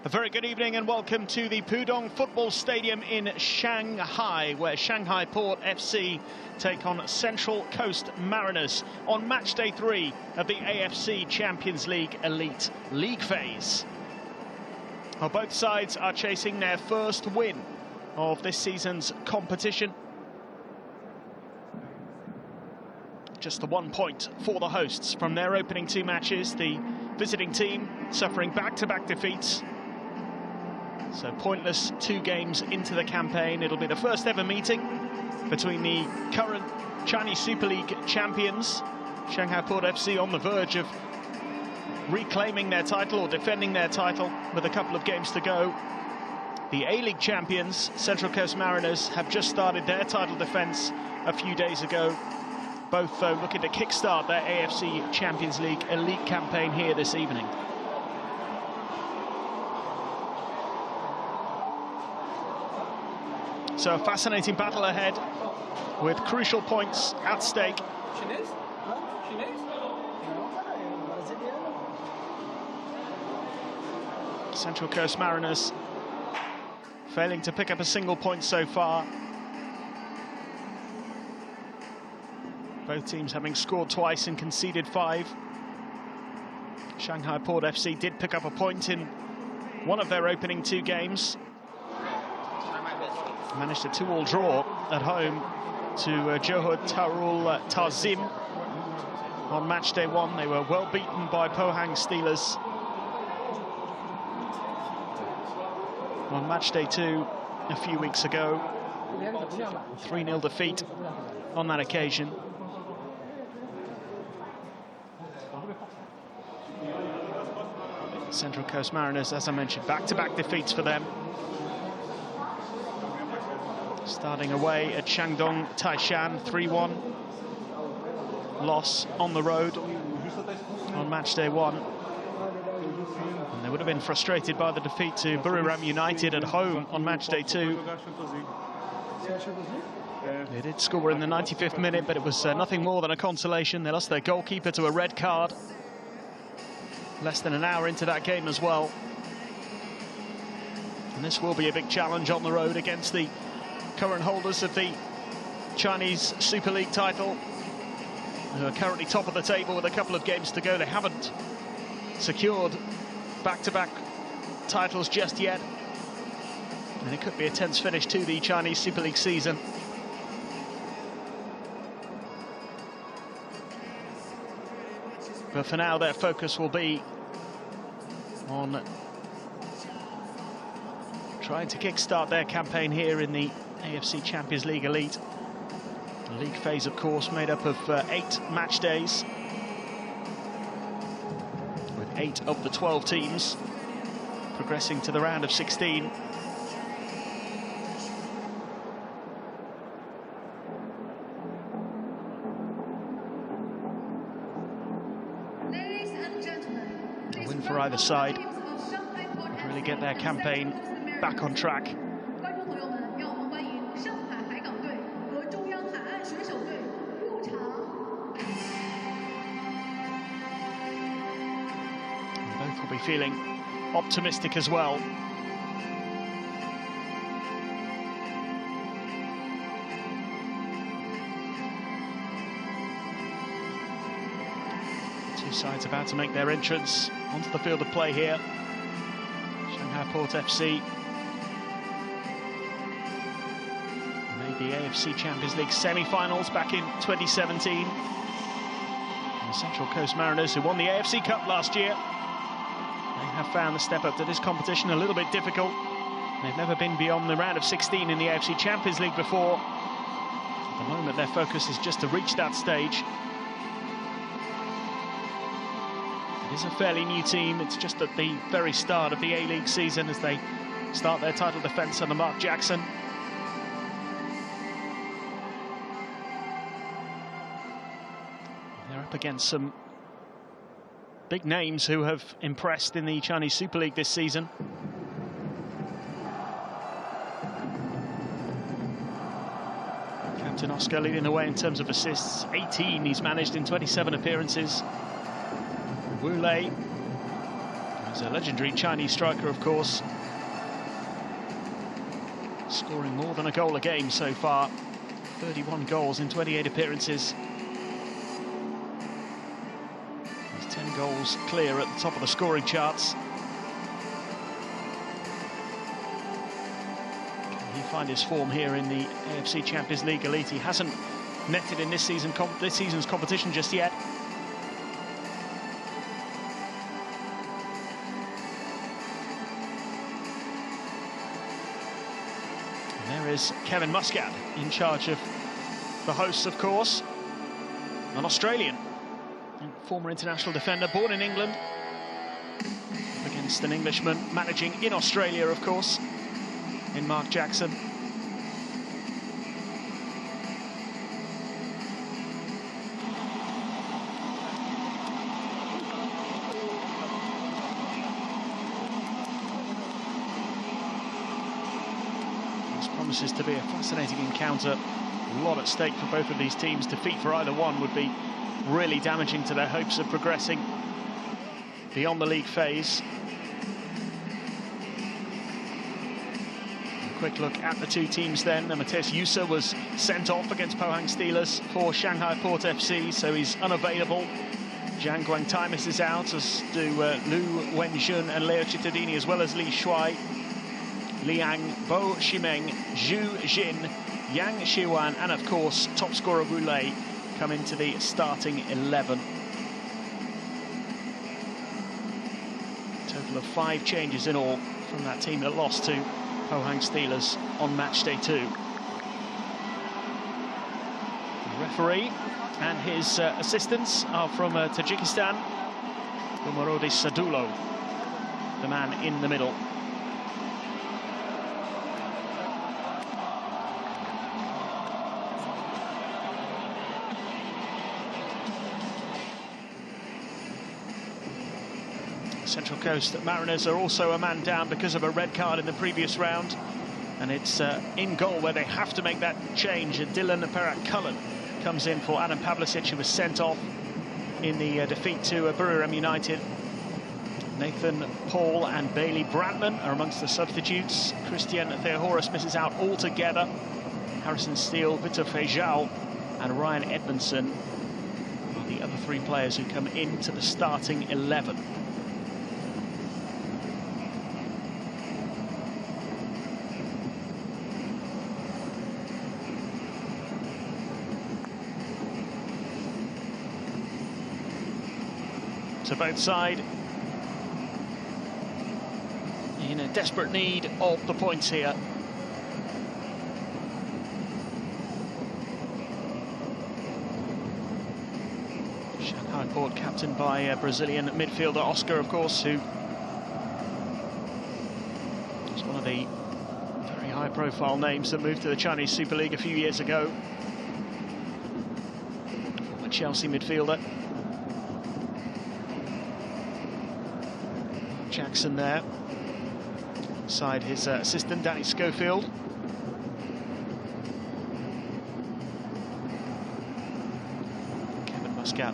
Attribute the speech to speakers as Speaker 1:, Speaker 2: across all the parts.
Speaker 1: A very good evening and welcome to the Pudong Football Stadium in Shanghai, where Shanghai Port FC take on Central Coast Mariners on match day 3 of the AFC Champions League Elite League phase. Well, both sides are chasing their first win of this season's competition. Just the 1 point for the hosts from their opening 2 matches. The visiting team suffering back-to-back defeats. So pointless 2 games into the campaign. It'll be the first ever meeting between the current Chinese Super League champions, Shanghai Port FC, on the verge of reclaiming their title or defending their title with a couple of games to go. The A-League champions, Central Coast Mariners, have just started their title defence a few days ago. Both, though, looking to kickstart their AFC Champions League Elite campaign here this evening. So a fascinating battle ahead with crucial points at stake. Central Coast Mariners failing to pick up a single point so far. Both teams having scored twice and conceded 5. Shanghai Port FC did pick up a point in one of their opening 2 games. Managed a 2-2 draw at home to Johor Darul Ta'zim on match day 1. They were well beaten by Pohang Steelers on match day 2 a few weeks ago. 3-0 defeat on that occasion. Central Coast Mariners, as I mentioned, back-to-back defeats for them. Starting away at Shandong Taishan, 3-1 loss on the road on match day 1. And they would have been frustrated by the defeat to Buriram United at home on match day 2. They did score in the 95th minute, but it was nothing more than a consolation. They lost their goalkeeper to a red card less than an hour into that game as well. And this will be a big challenge on the road against the current holders of the Chinese Super League title, who are currently top of the table with a couple of games to go. They haven't secured back-to-back titles just yet, and it could be a tense finish to the Chinese Super League season. But for now, their focus will be on trying to kickstart their campaign here in the AFC Champions League Elite. The league phase, of course, made up of 8 match days, with 8 of the 12 teams progressing to the round of 16. A win for either side would really get their campaign back on track. Both will be feeling optimistic as well. Two sides about to make their entrance onto the field of play here. Shanghai Port FC made the AFC Champions League semi-finals back in 2017. And the Central Coast Mariners, who won the AFC Cup last year, they have found the step up to this competition a little bit difficult. They've never been beyond the round of 16 in the AFC Champions League before. At the moment, their focus is just to reach that stage. It is a fairly new team. It's just at the very start of the A-League season as they start their title defence under Mark Jackson. They're up against some big names who have impressed in the Chinese Super League this season. Captain Oscar leading the way in terms of assists. 18 he's managed in 27 appearances. Wu Lei He's a legendary Chinese striker, of course, scoring more than a goal a game so far. 31 goals in 28 appearances. He's 10 goals clear at the top of the scoring charts. Can he find his form here in the AFC Champions League Elite? He hasn't netted in this season's competition just yet. There is Kevin Muscat in charge of the hosts, of course. An Australian, former international defender, born in England, up against an Englishman managing in Australia, of course, in Mark Jackson. Promises to be a fascinating encounter. A lot at stake for both of these teams. Defeat for either one would be really damaging to their hopes of progressing beyond the league phase. A quick look at the two teams then. Matthias Yusa was sent off against Pohang Steelers for Shanghai Port FC, so he's unavailable. Zhang Guangtai misses out, as do Lu Wenjun and Leo Chittadini, as well as Li Shuai, Liang, Bo Shimeng, Zhu Jin, Yang Shiwan, and of course top scorer Wu Lei come into the starting 11. Total of 5 changes in all from that team that lost to Pohang Steelers on match day 2. The referee and his assistants are from Tajikistan. Umarodi Sadulo, the man in the middle. Central Coast Mariners are also a man down because of a red card in the previous round, and it's in goal where they have to make that change. Dylan Perak-Cullen comes in for Adam Pavlicic, who was sent off in the defeat to Buriram United. Nathan Paul and Bailey Brantman are amongst the substitutes. Christian Theohorus misses out altogether. Harrison Steele, Vitor Feijão and Ryan Edmondson are the other 3 players who come into the starting 11. So both sides in a desperate need of the points here. Shanghai Port captained by Brazilian midfielder Oscar, of course, who was one of the very high-profile names that moved to the Chinese Super League a few years ago. A Chelsea midfielder. Jackson there, beside his assistant Danny Schofield. Kevin Muscat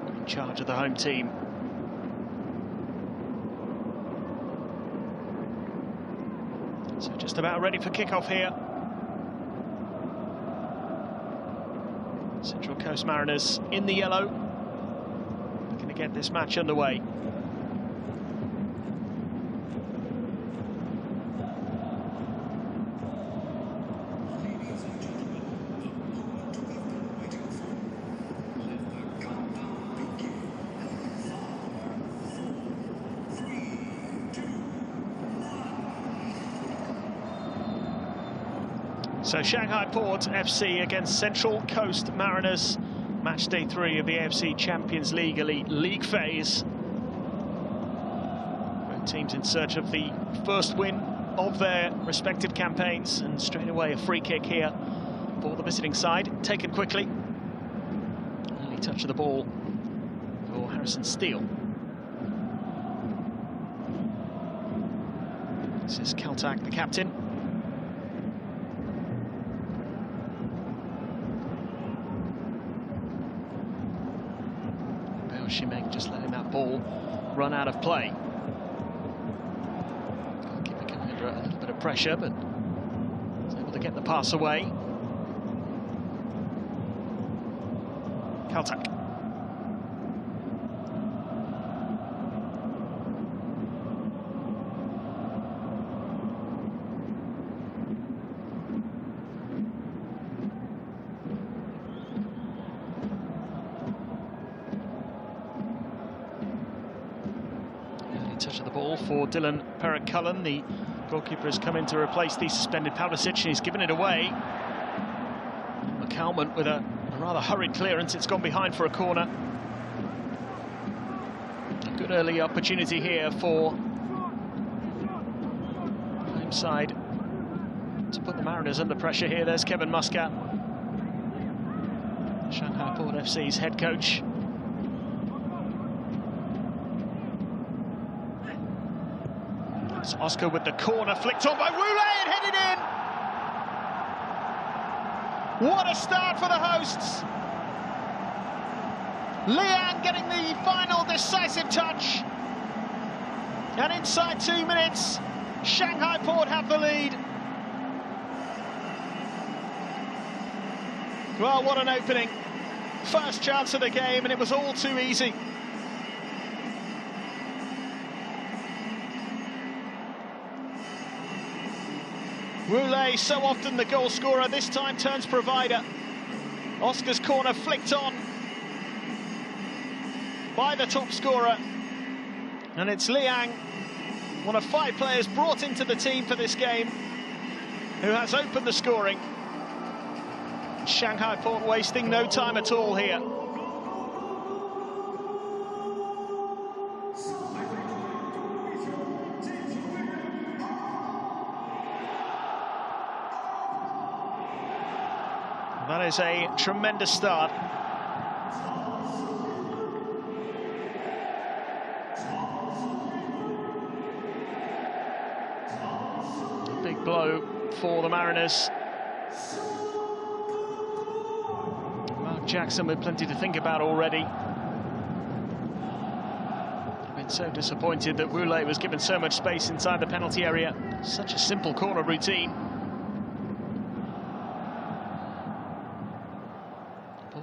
Speaker 1: in charge of the home team. So just about ready for kickoff here. Central Coast Mariners in the yellow, to get this match underway. So Shanghai Port FC against Central Coast Mariners. Match day 3 of the AFC Champions League Elite League phase. Both teams in search of the first win of their respective campaigns, and straight away a free kick here for the visiting side, taken quickly. Early touch of the ball for Harrison Steele. This is Kaltak, the captain. Shimeng just letting that ball run out of play. Goalkeeper coming under a little bit of pressure, but was able to get the pass away. Kaltak. Touch of the ball for Dylan Perrin-Cullen. The goalkeeper has come in to replace the suspended Pavlicic, and he's given it away. McCalmont with a rather hurried clearance. It's gone behind for a corner. A good early opportunity here for home side to put the Mariners under pressure here. There's Kevin Muscat, Shanghai Port FC's head coach. It's Oscar with the corner, flicked on by Woolay and headed in. What a start for the hosts. Liang getting the final decisive touch. And inside 2 minutes, Shanghai Port have the lead. Well, what an opening. First chance of the game, and it was all too easy. Woolay, so often the goal scorer, this time turns provider. Oscar's corner flicked on by the top scorer. And it's Liang, one of 5 players brought into the team for this game, who has opened the scoring. Shanghai Port wasting no time at all here. That is a tremendous start. A big blow for the Mariners. Mark Jackson with plenty to think about already. Been so disappointed that Woolay was given so much space inside the penalty area. Such a simple corner routine.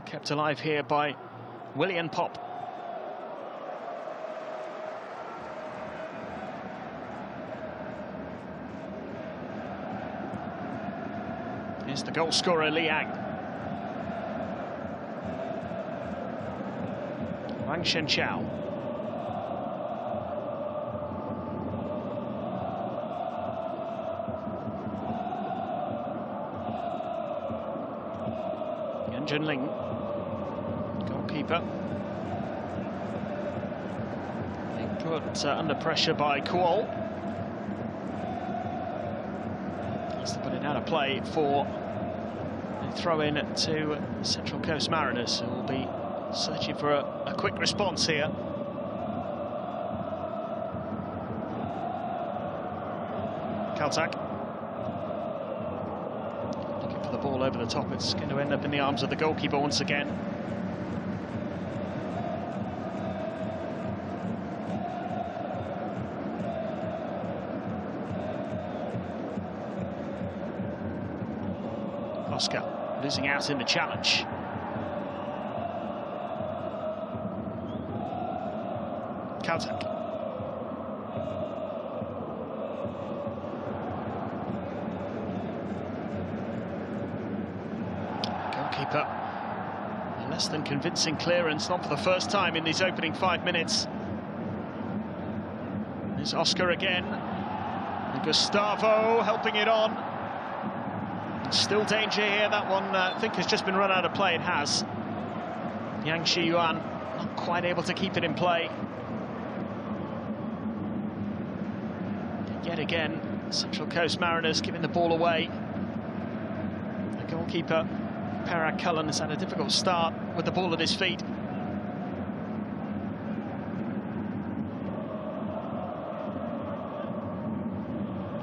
Speaker 1: Kept alive here by William Pop. Here's the goal scorer, Liang. Wang Shenchao. Yan Junling. Goalkeeper. Being put under pressure by Kuol. Has to put it out of play for a throw-in to Central Coast Mariners, who will be searching for a quick response here. Kaltak. Looking for the ball over the top. It's going to end up in the arms of the goalkeeper once again. Oscar losing out in the challenge. Kaltak. Goalkeeper, a less than convincing clearance, not for the first time in these opening 5 minutes. There's Oscar again. And Gustavo helping it on. Still danger here. That one, I think, has just been run out of play. It has. Yang Shiyuan not quite able to keep it in play. Yet again, Central Coast Mariners giving the ball away. The goalkeeper, Perrin-Cullen, has had a difficult start with the ball at his feet.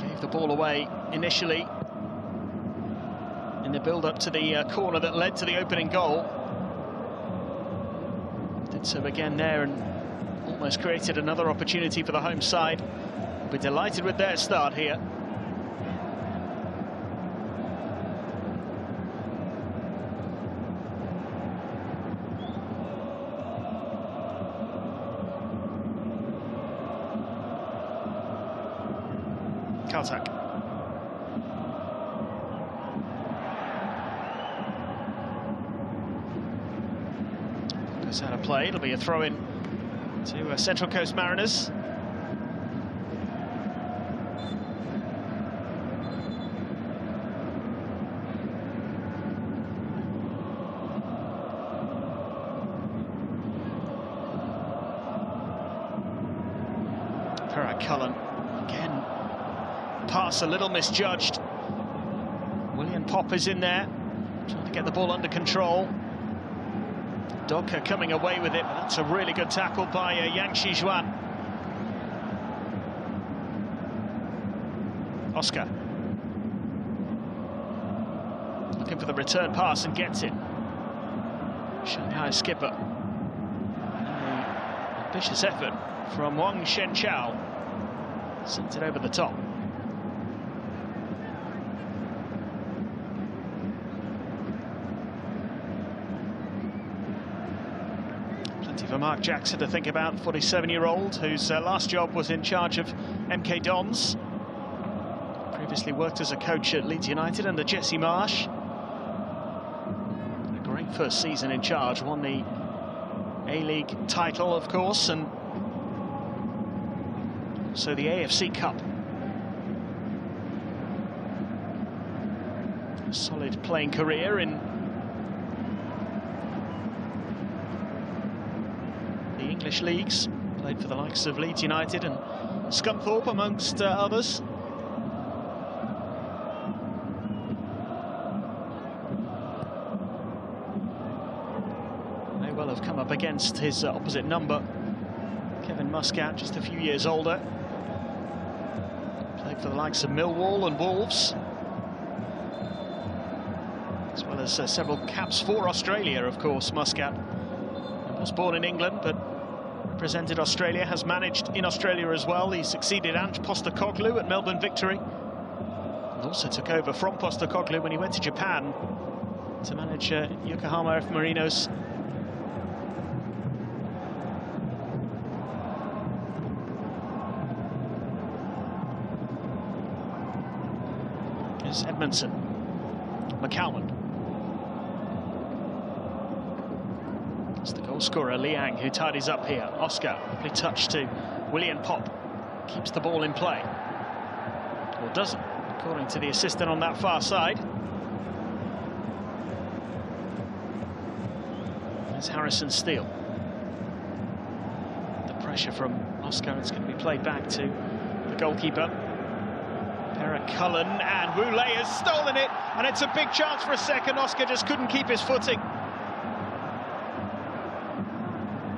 Speaker 1: Gave the ball away initially in the build-up to the corner that led to the opening goal. Did so again there and almost created another opportunity for the home side. We're delighted with their start here. Kaltak. Goes out of play. It'll be a throw-in to Central Coast Mariners. Cullen again, pass a little misjudged. William Pop is in there, trying to get the ball under control. Doka coming away with it, but that's a really good tackle by Yang Shijuan. Oscar looking for the return pass and gets it. Shanghai skipper. An ambitious effort from Wang Shenchao. Sends it over the top. Plenty for Mark Jackson to think about, 47-year-old, whose last job was in charge of MK Dons. Previously worked as a coach at Leeds United under Jesse Marsh. A great first season in charge, won the A-League title, of course, and so the AFC Cup. A solid playing career in the English leagues. Played for the likes of Leeds United and Scunthorpe, amongst others. May well have come up against his opposite number, Kevin Muscat, just a few years older. Played for the likes of Millwall and Wolves, as well as several caps for Australia, of course. Muscat was born in England, but represented Australia, has managed in Australia as well. He succeeded Ange Postecoglou at Melbourne Victory, and also took over from Postecoglou when he went to Japan to manage Yokohama F. Marinos. Here's Edmondson. McCalman. It's the goal scorer, Liang, who tidies up here. Oscar, lovely touch to William Pop. Keeps the ball in play. Or doesn't, according to the assistant on that far side. There's Harrison Steele. The pressure from Oscar, it's going to be played back to the goalkeeper. Cullen, and Wu Lei has stolen it, and it's a big chance for a second. Oscar just couldn't keep his footing.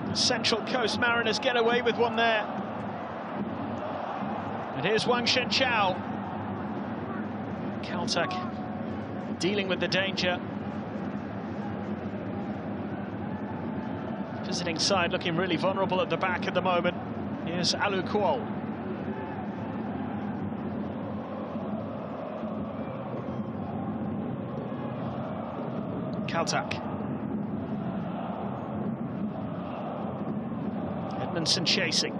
Speaker 1: The Central Coast Mariners get away with one there. And here's Wang Shenchao. Kaltak dealing with the danger. Visiting side looking really vulnerable at the back at the moment. Here's Alu Kuol. Kaltak. Edmondson chasing.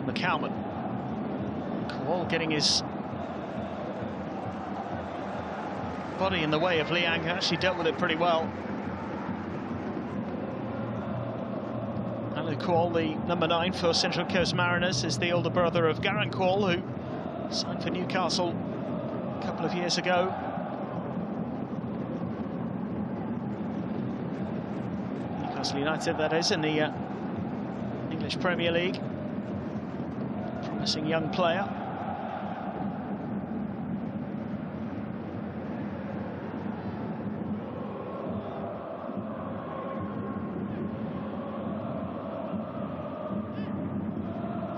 Speaker 1: McCalman. Kuol getting his body in the way of Liang, actually dealt with it pretty well. Alu Kuol, the number 9 for Central Coast Mariners, is the older brother of Garant Kuol, who signed for Newcastle a couple of years ago. Newcastle United, that is, in the English Premier League. Promising young player.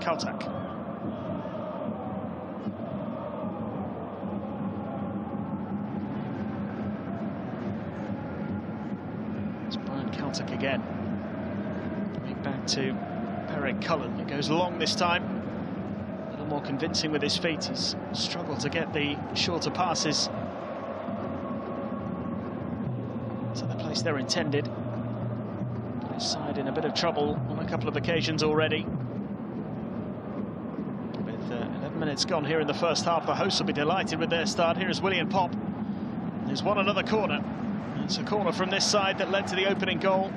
Speaker 1: Kaltak. Caltech again. Back to Perek Cullen. It goes long this time. A little more convincing with his feet. He's struggled to get the shorter passes to the place they're intended. Got his side in a bit of trouble on a couple of occasions already. With 11 minutes gone here in the first half, the hosts will be delighted with their start. Here is William Pop. There's another corner. It's a corner from this side that led to the opening goal.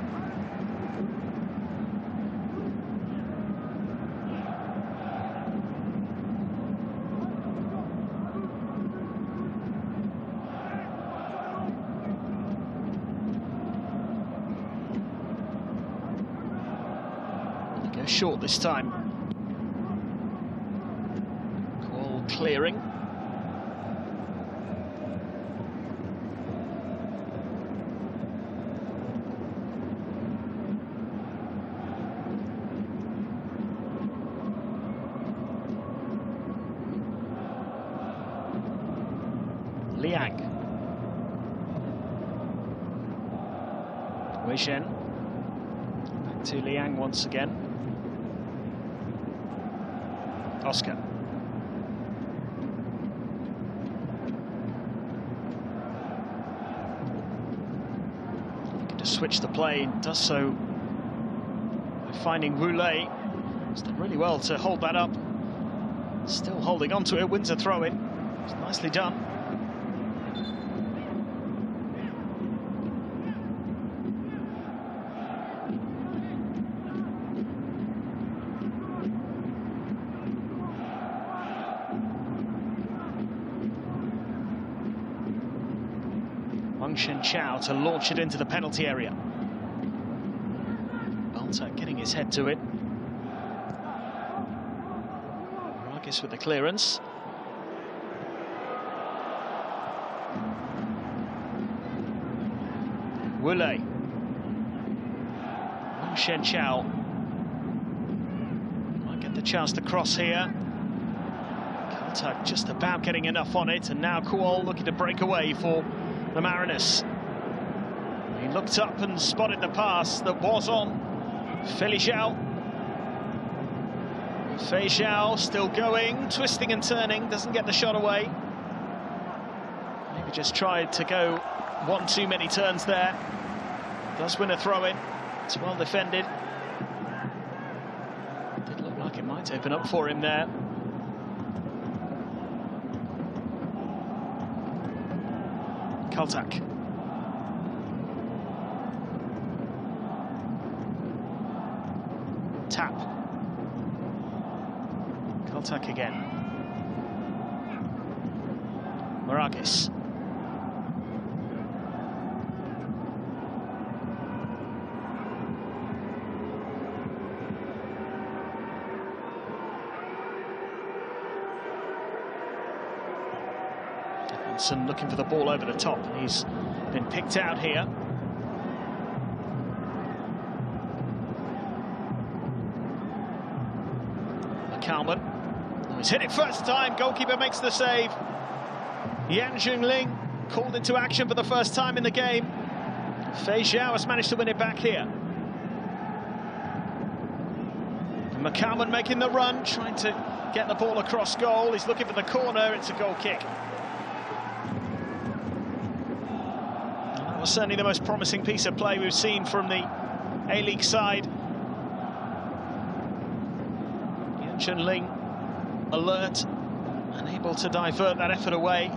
Speaker 1: Go short this time. Call clearing. Liang. CHN. Back to Liang once again. Oscar. Looking to switch the play, does so by finding Wu Lei. He's done really well to hold that up. Still holding on to it, wins a throw-in. It's nicely done. Shen Chao to launch it into the penalty area. Balta getting his head to it. Marcus with the clearance. Wu Lei. Shen Chao might get the chance to cross here. Caltech just about getting enough on it, and now Kuol looking to break away for the Mariners. He looked up and spotted the pass that was on Fei Xiao. Fei Xiao still going, twisting and turning, doesn't get the shot away. Maybe just tried to go one too many turns there. Does win a throw-in. It's well defended. Did look like it might open up for him there. Caltech. Tap. Caltech again. Maragis. Looking for the ball over the top, and he's been picked out here. McCalman. Oh, he's hit it first time, goalkeeper makes the save. Yan Zhongling called into action for the first time in the game. Fei Xiao has managed to win it back here. And McCalman making the run, trying to get the ball across goal. He's looking for the corner, it's a goal kick. Was certainly the most promising piece of play we've seen from the A-League side. Yan Zhongling alert and able to divert that effort away.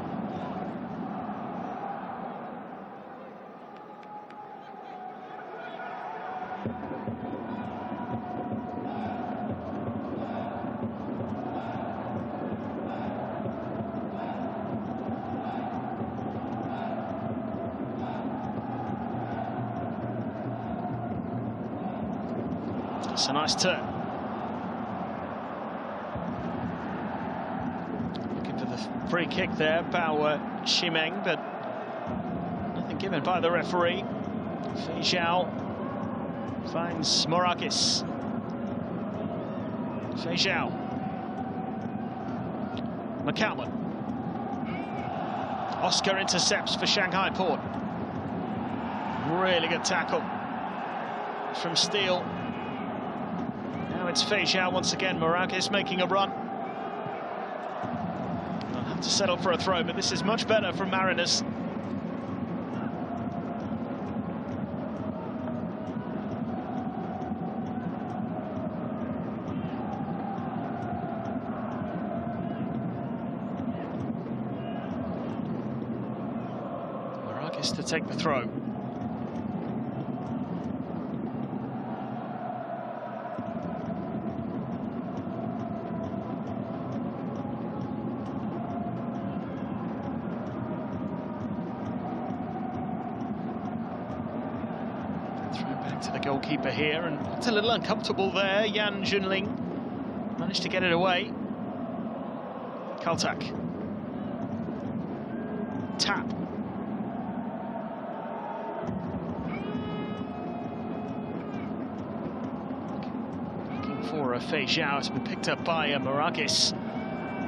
Speaker 1: It's a nice turn. Looking for the free kick there, Bao Shimeng, but nothing given by the referee. Fei Xiao finds Maragis. Fei Xiao. McCalman. Oscar intercepts for Shanghai Port. Really good tackle. from Steele. Now it's Fejao once again. Marquez making a run. They'll have to settle for a throw, but this is much better from Mariners. Marquez to take the throw. To the goalkeeper here, and it's a little uncomfortable there. Yan Junling managed to get it away. Kaltak. Tap. Looking for a Fejao. It's been picked up by Marquez.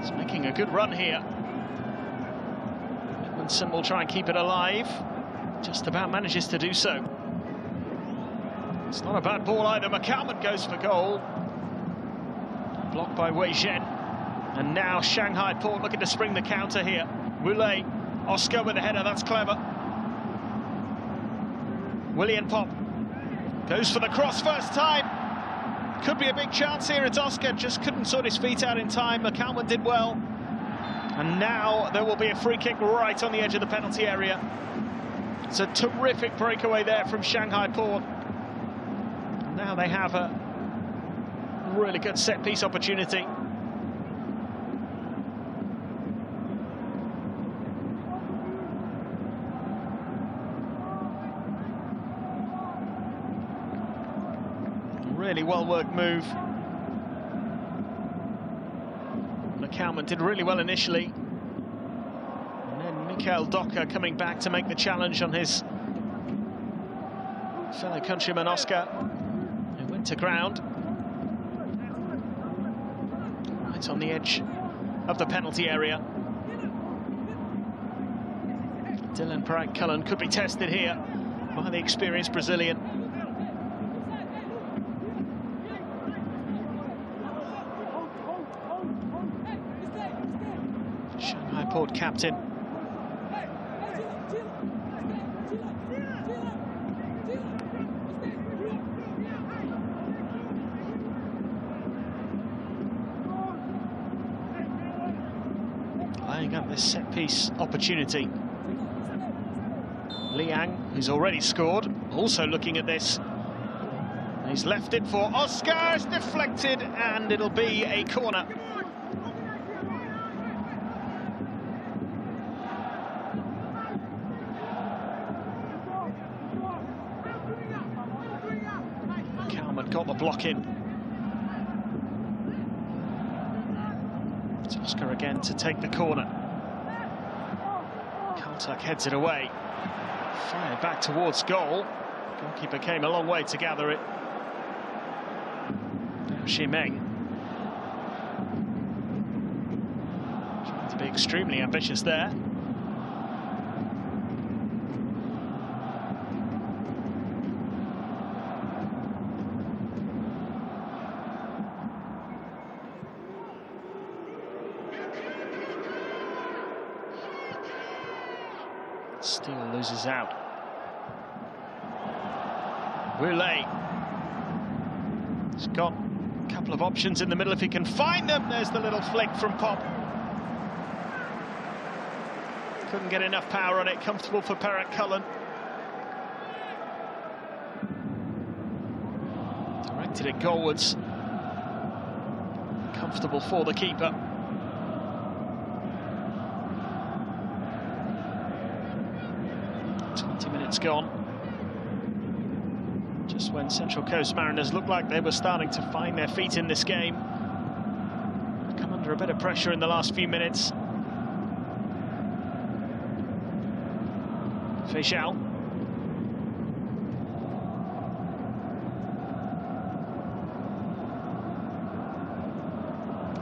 Speaker 1: He's making a good run here. Edmondson will try and keep it alive. Just about manages to do so. It's not a bad ball either. McCalman goes for goal. Blocked by Wei Zhen. And now Shanghai Port looking to spring the counter here. Wulei, Oscar with a header, that's clever. William Pop goes for the cross first time. Could be a big chance here. It's Oscar, just couldn't sort his feet out in time. McCalman did well. And now there will be a free kick right on the edge of the penalty area. It's a terrific breakaway there from Shanghai Port. Now they have a really good set-piece opportunity. Really well-worked move. McCalman did really well initially. And then Mikael Docker coming back to make the challenge on his fellow countryman Oscar. To ground, right on the edge of the penalty area. Dylan Pratt-Cullen could be tested here by the experienced Brazilian. Shanghai Port captain. Laying up this set-piece opportunity. Liang, who's already scored, also looking at this. He's left it for Oscar, it's deflected, and it'll be a corner. Kalman got the block in. It's Oscar again to take the corner. Kaltak heads it away. Fired back towards goal. Goalkeeper came a long way to gather it. Now Ximeng. Trying to be extremely ambitious there. Steele loses out. Wulei. He's got a couple of options in the middle if he can find them. There's the little flick from Pop. Couldn't get enough power on it. Comfortable for Pratt-Cullen. Directed it goalwards. Comfortable for the keeper. Minutes gone. Just when Central Coast Mariners looked like they were starting to find their feet in this game. Come under a bit of pressure in the last few minutes. Fejao.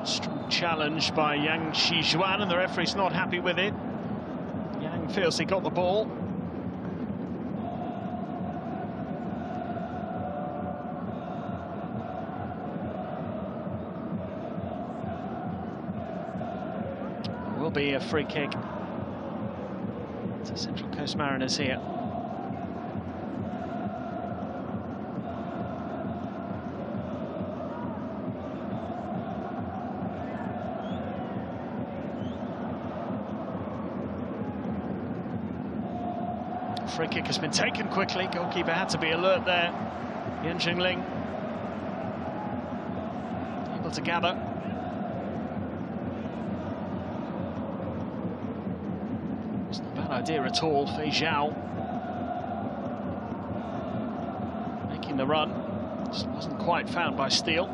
Speaker 1: Strong challenge by Yang Xijuan, and the referee's not happy with it. Yang feels he got the ball. be a free kick to Central Coast Mariners here. Free kick has been taken quickly. Goalkeeper had to be alert there. Yan Jingling able to gather. It's not a bad idea at all. Fei Zhao making the run. Just wasn't quite found by Steele.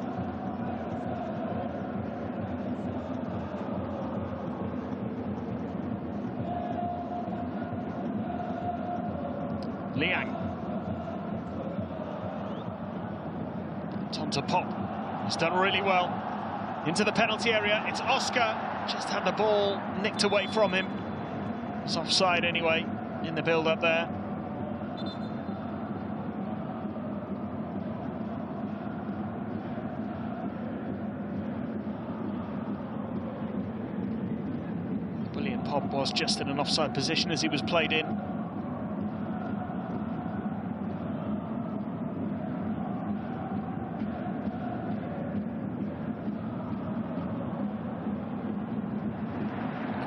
Speaker 1: Liang. Tom to Pop. He's done really well. Into the penalty area. It's Oscar. Just had the ball nicked away from him. It's offside anyway in the build-up there. Brilliant. Pop was just in an offside position as he was played in.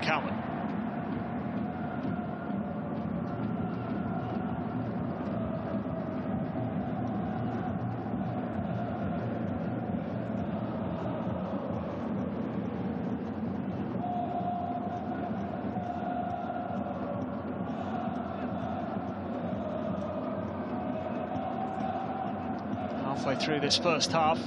Speaker 1: Cowan. Halfway through this first half.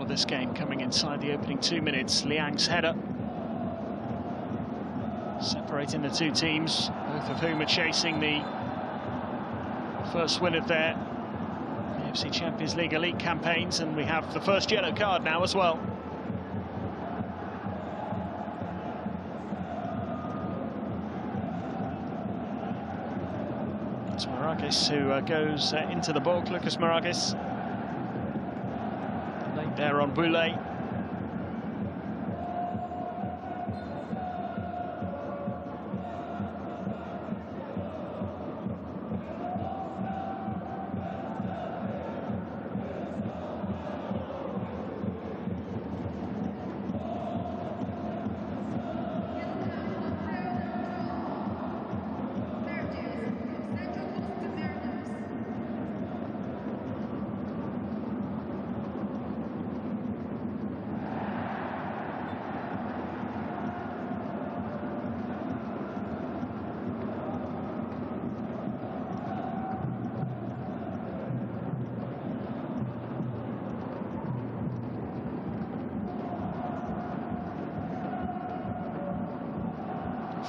Speaker 1: This game coming inside the opening 2 minutes. Liang's header separating the two teams, both of whom are chasing the first win of their AFC Champions League Elite campaigns, and we have the first yellow card now as well. It's Maragis who goes into the ball. Lucas Maragis. There on Boulay.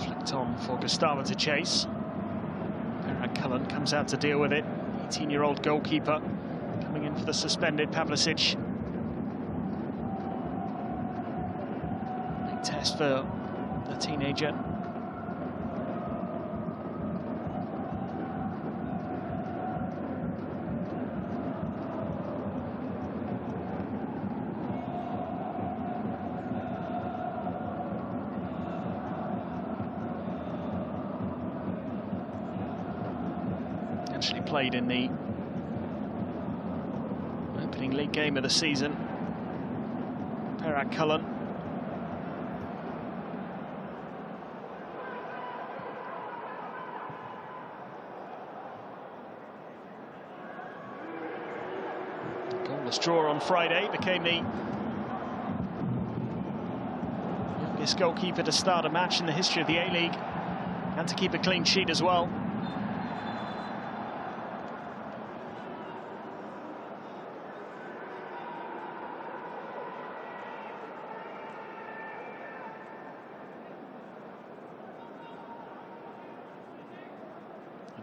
Speaker 1: Flicked on for Gustavo to chase. Perag Cullen comes out to deal with it. 18-year-old goalkeeper coming in for the suspended Pavlicic. Big test for the teenager. Actually played in the opening league game of the season. Perag Cullen. Goalless draw on Friday, became the youngest goalkeeper to start a match in the history of the A-League. Had to keep a clean sheet as well.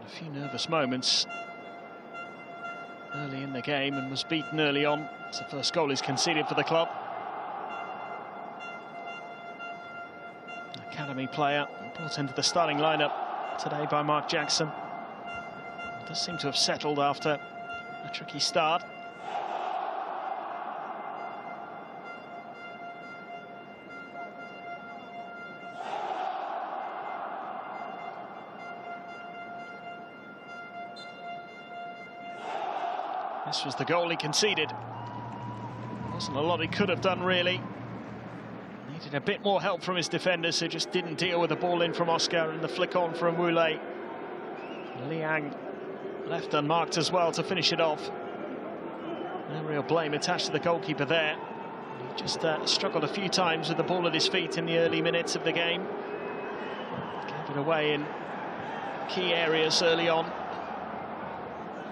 Speaker 1: A few nervous moments early in the game and was beaten early on. So the first goal is conceded for the club. Academy player brought into the starting lineup today by Mark Jackson. Does seem to have settled after a tricky start. This was the goal he conceded. Wasn't a lot he could have done, really. Needed a bit more help from his defenders, who just didn't deal with the ball in from Oscar, and the flick on from Wu Lei. Liang left unmarked as well to finish it off. No real blame attached to the goalkeeper there. He just struggled a few times with the ball at his feet in the early minutes of the game. Gave it away in key areas early on.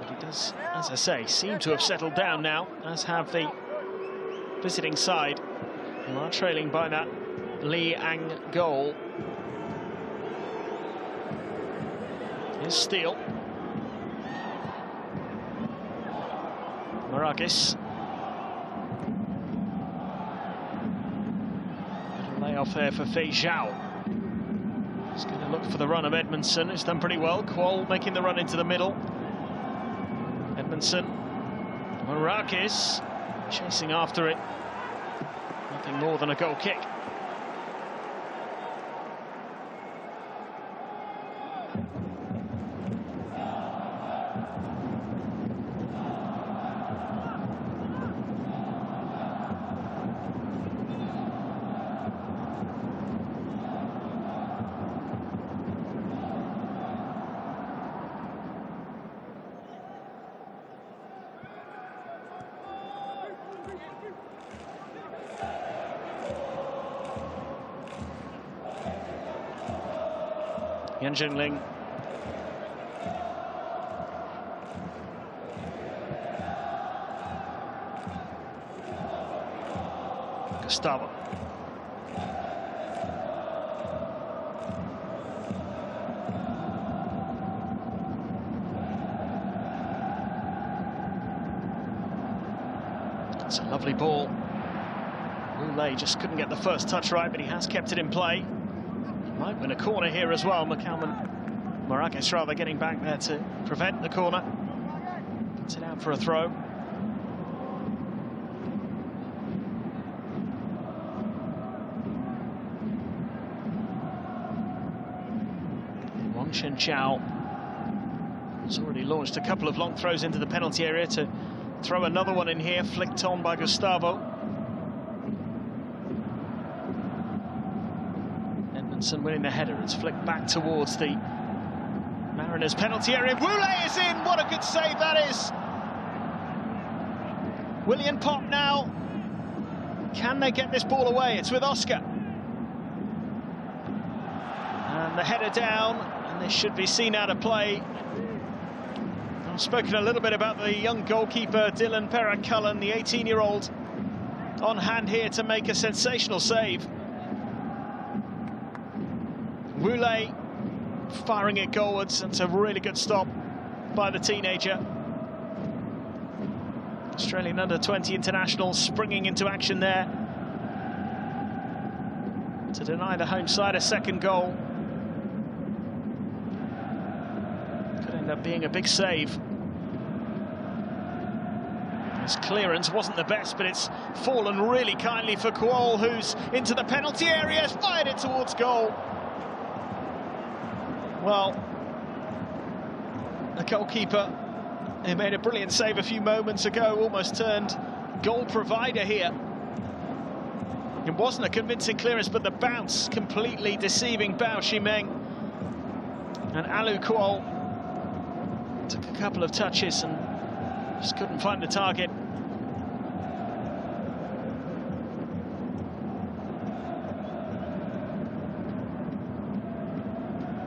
Speaker 1: But he does, as I say, seem to have settled down now, as have the visiting side, who are trailing by that Liang goal. Here's Steele. Maragis. Little layoff there for Fei Zhao. He's going to look for the run of Edmondson, who's done pretty well. Kuol making the run into the middle. Edmondson. Maragis chasing after it. Nothing more than a goal kick. Yan Zhengling. Gustavo. That's a lovely ball. Wu Lei just couldn't get the first touch right, but he has kept it in play. Might win a corner here as well. Maragis rather getting back there to prevent the corner. Puts it out for a throw. Wang Shenchao has already launched a couple of long throws into the penalty area to throw another one in here, flicked on by Gustavo. Winning the header. It's flicked back towards the Mariners' penalty area. Wu Lei is in. What a good save that is. William Pop now. Can they get this ball away? It's with Oscar. And the header down, and this should be seen out of play. I've spoken a little bit about the young goalkeeper, Dylan Perra-Cullen, the 18-year-old, on hand here to make a sensational save. Wu Lei firing it goalwards. That's a really good stop by the teenager. Australian under-20 international springing into action there to deny the home side a second goal. Could end up being a big save. His clearance wasn't the best, but it's fallen really kindly for Kuol, who's into the penalty area, fired it towards goal. Well, the goalkeeper, who made a brilliant save a few moments ago, almost turned goal provider here. It wasn't a convincing clearance, but the bounce completely deceiving Bao Ximeng. And Alu Kuol took a couple of touches and just couldn't find the target.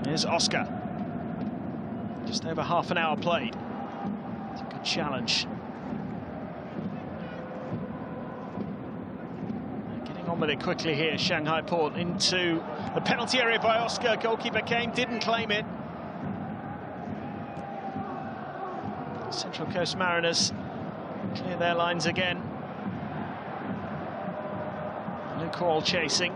Speaker 1: Here's Oscar. Just over half an hour played. It's a good challenge. Getting on with it quickly here, Shanghai Port into the penalty area by Oscar. Goalkeeper came, didn't claim it. Central Coast Mariners clear their lines again. Luke Hall chasing.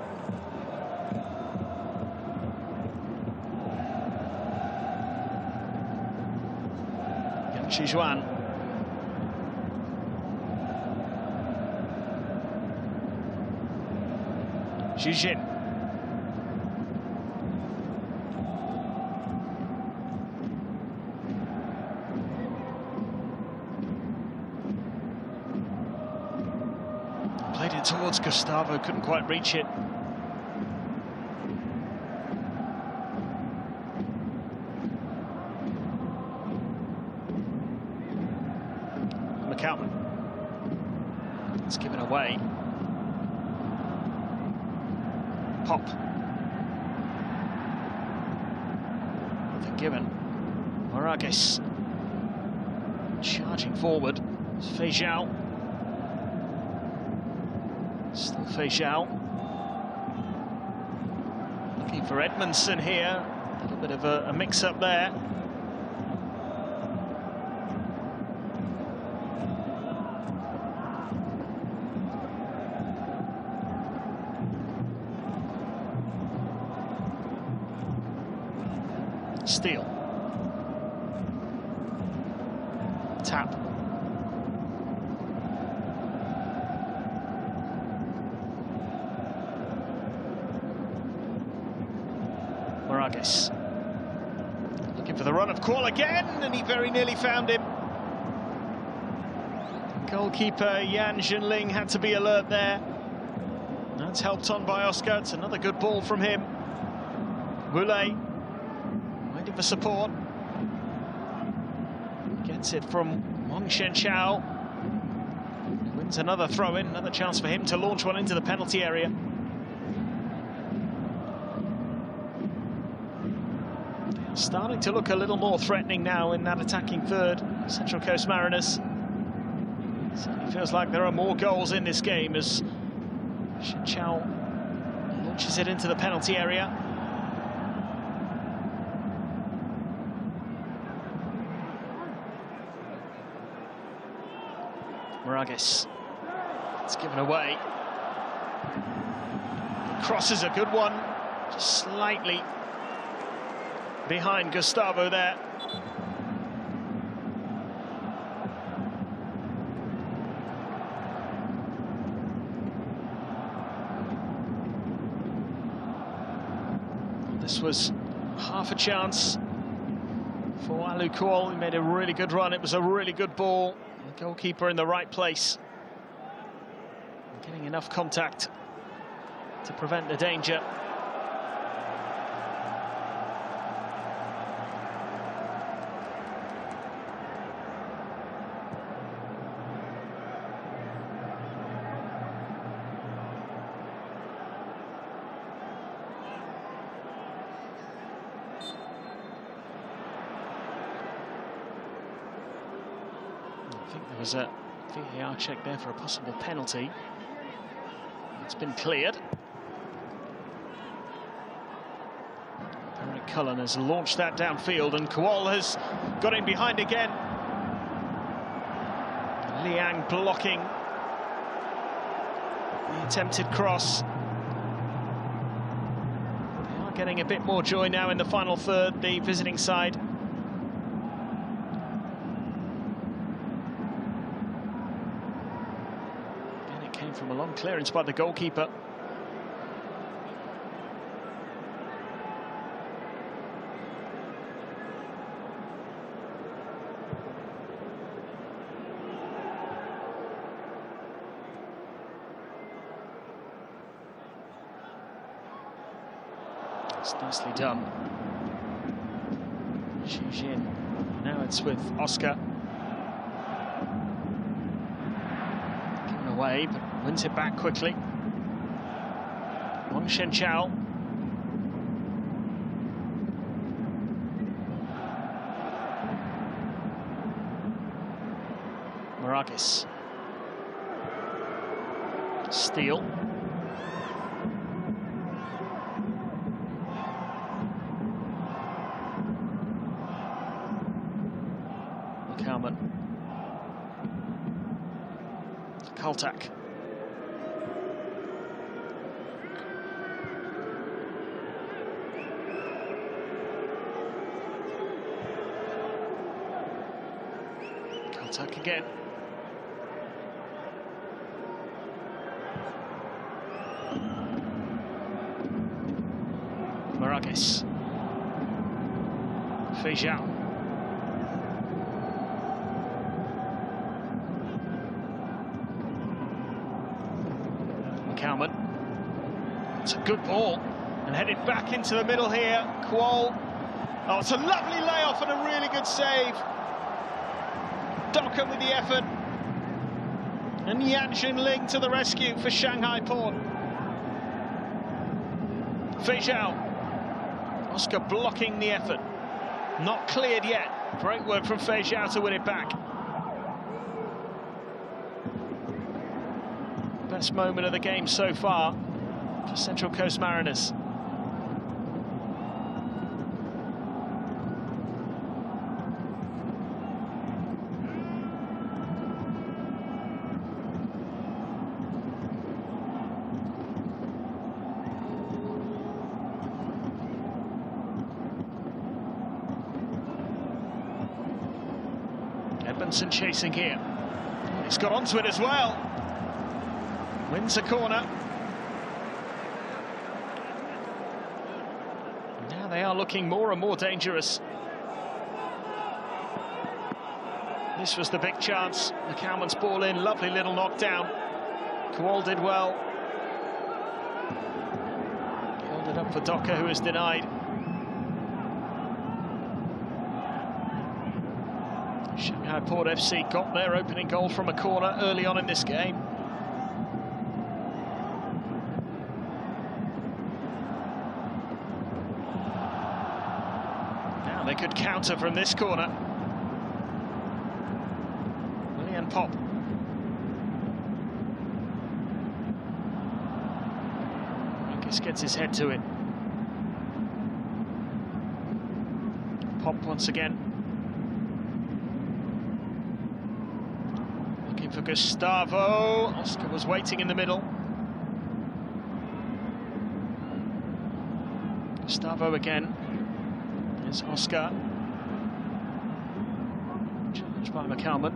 Speaker 1: Chijuan. Jijin. Played it towards Gustavo, couldn't quite reach it. McCalman. It's given away. Pop. Nothing given. Moragues. Charging forward. It's Feijão. Still Feijão. Looking for Edmondson here. A little bit of a mix-up there. Steele. Tap. Moragues. Looking for the run of Kuol again, and he very nearly found him. Goalkeeper Yan Zhenling had to be alert there. That's helped on by Oscar. It's another good ball from him. Wule. Waiting for support. Gets it from Wang Shenchao. Wins another throw-in, another chance for him to launch one into the penalty area. Starting to look a little more threatening now in that attacking third. Central Coast Mariners. Certainly feels like there are more goals in this game as Shenchao launches it into the penalty area. Moragues. It's given away. The cross is a good one, just slightly behind Gustavo there. This was half a chance for Alu Kuol. He made a really good run. It was a really good ball. The goalkeeper in the right place. Getting enough contact to prevent the danger. I think there was a VAR check there for a possible penalty. It's been cleared. Eric Cullen has launched that downfield, and Kuol has got in behind again. Liang blocking the attempted cross. They are getting a bit more joy now in the final third, the visiting side. From a long clearance by the goalkeeper. It's nicely done. Jijin. Now it's with Oscar. Given away, but wins it back quickly. Wang Shenchao. Moragues. Steele. McCalman. Kaltak. Kaltak again. Maragis. Feijão. Cowman. It's a good ball and headed back into the middle here. Kuol. Oh, it's a lovely layoff and a really good save. Docker with the effort. And Yan Junling to the rescue for Shanghai Port. Feijão. Oscar blocking the effort. Not cleared yet. Great work from Feijão to win it back. Best moment of the game so far for Central Coast Mariners. Edmondson chasing here. He's got onto it as well. Wins a corner. Now they are looking more and more dangerous. This was the big chance. McCalman's ball in, lovely little knockdown. Kuol did well. Held it up for Docker, who is denied. Shanghai Port FC got their opening goal from a corner early on in this game. Now they could counter from this corner. William Pop. Lucas gets his head to it. Pop once again. For Gustavo. Oscar was waiting in the middle. Gustavo again. There's Oscar. Challenged by McCalman.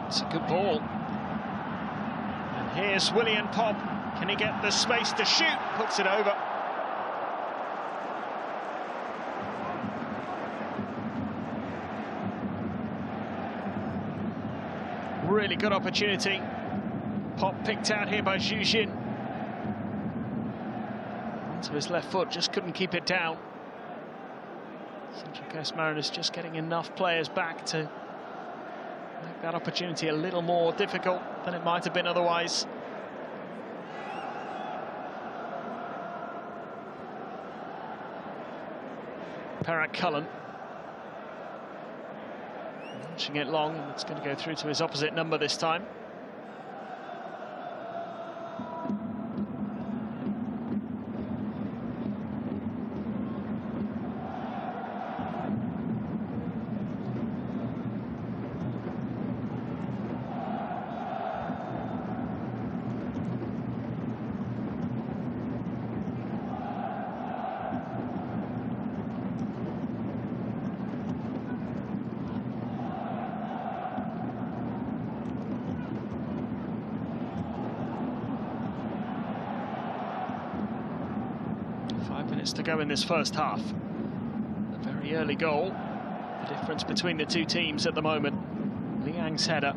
Speaker 1: It's a good ball. And here's William Pop. Can he get the space to shoot? Puts it over. Really good opportunity. Pop picked out here by Zhu Jin. Onto his left foot, just couldn't keep it down. Central Coast Mariners just getting enough players back to make that opportunity a little more difficult than it might have been otherwise. Parrot Cullen launching it long, and it's going to go through to his opposite number this time. To go in this first half. A very early goal. The difference between the two teams at the moment. Liang's header.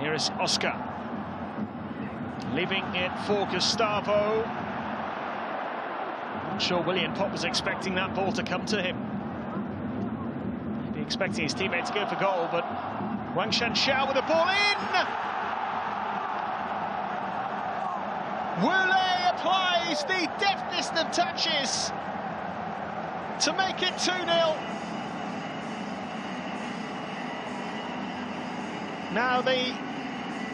Speaker 1: Here is Oscar. Leaving it for Gustavo. I'm sure William Pop was expecting that ball to come to him. Expecting his teammate to go for goal, but Wang Shanxiao with the ball in! Wu Lei applies the deftest of touches to make it 2-0. Now the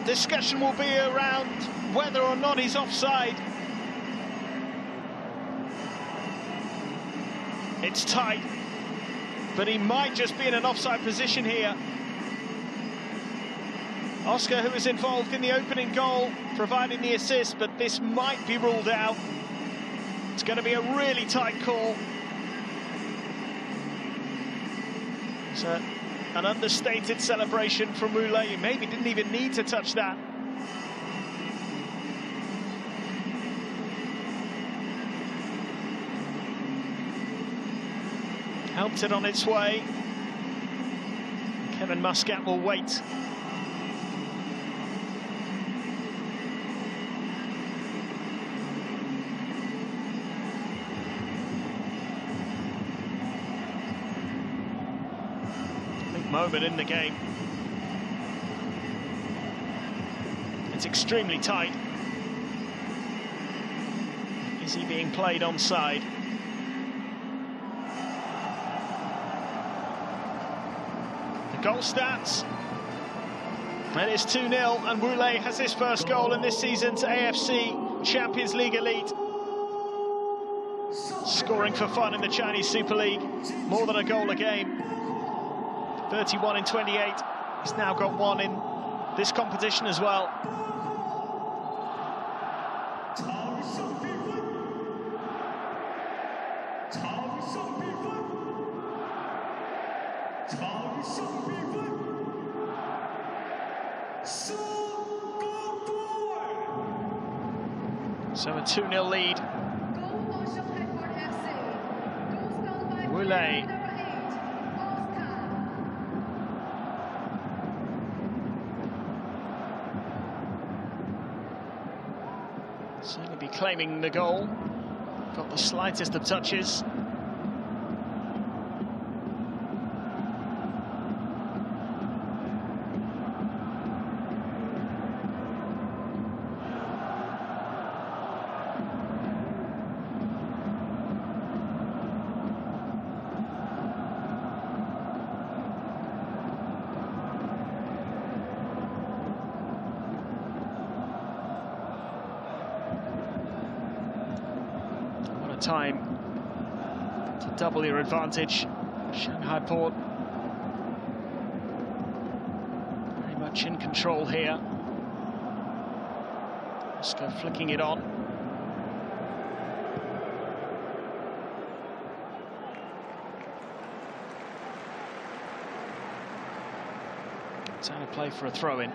Speaker 1: discussion will be around whether or not he's offside. It's tight, but he might just be in an offside position here. Oscar, who was involved in the opening goal, providing the assist, but this might be ruled out. It's going to be a really tight call. It's an understated celebration from Wule. He maybe didn't even need to touch that. Helped it on its way. Kevin Muscat will wait. Big moment in the game. It's extremely tight. Is he being played onside? Goal stats. It is 2-0, and Wule has his first goal in this season's AFC Champions League Elite. Scoring for fun in the Chinese Super League, more than a goal a game. 31 in 28. He's now got one in this competition as well. So a 2-0 lead. Wule. Certainly be claiming the goal. Got the slightest of touches. Time to double your advantage. Shanghai Port very much in control here. Oscar flicking it on. It's out of play for a throw-in.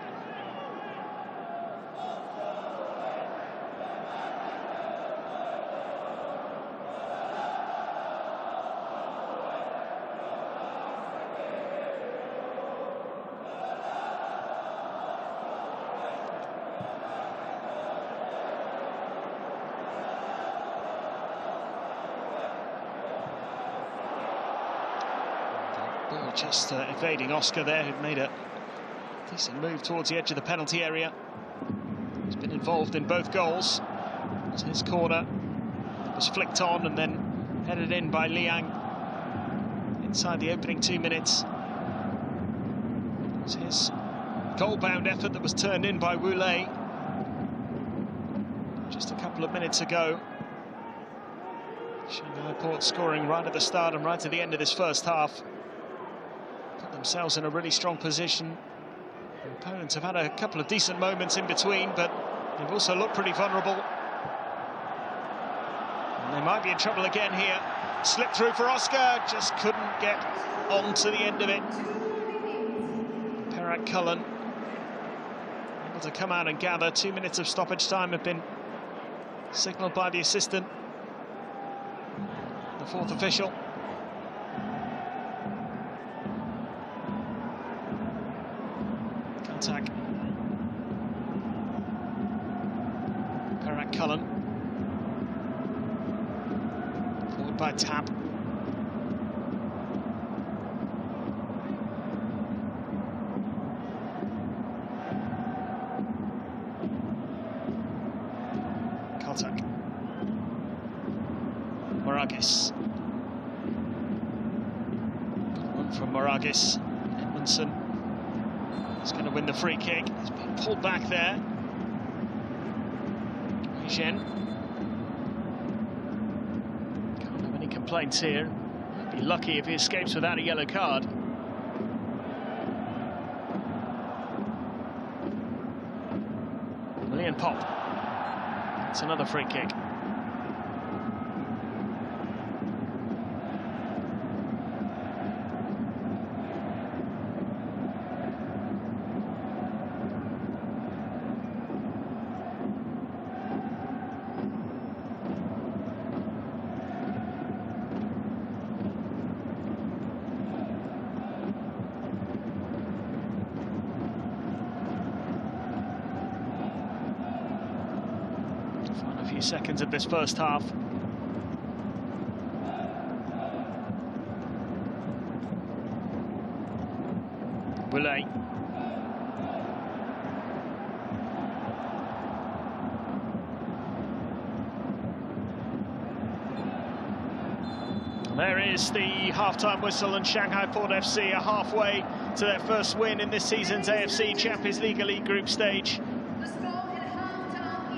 Speaker 1: Just evading Oscar there, who'd made a decent move towards the edge of the penalty area. He's been involved in both goals. It's his corner. It was flicked on and then headed in by Liang inside the opening 2 minutes. It was his goal-bound effort that was turned in by Wule just a couple of minutes ago. Shanghai Port scoring right at the start and right at the end of this first half. Put themselves in a really strong position. Their opponents have had a couple of decent moments in between, but they've also looked pretty vulnerable. And they might be in trouble again here. Slip through for Oscar, just couldn't get on to the end of it. Perak Cullen able to come out and gather. 2 minutes of stoppage time have been signalled by the assistant, the fourth official. Attack. Perak Cullen. Forward by Tap. Kotak. Moragis. Good one from Moragis. Edmondson. He's going to win the free kick. He's been pulled back there. CHN. Can't have any complaints here. Might be lucky if he escapes without a yellow card. Million pop. It's another free kick. Seconds of this first half. Willet. There is the half-time whistle, and Shanghai Port FC are halfway to their first win in this season's AFC Champions League Elite group stage.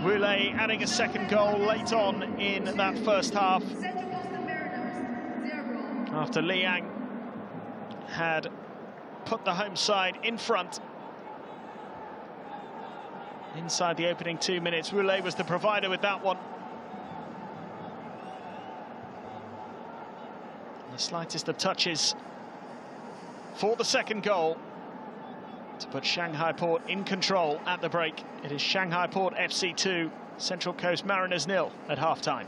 Speaker 1: Willet adding a second goal late on in that first half, after Liang had put the home side in front inside the opening 2 minutes. Willet was the provider with that one. The slightest of touches for the second goal to put Shanghai Port in control at the break. It is Shanghai Port FC 2, Central Coast Mariners 0 at half-time.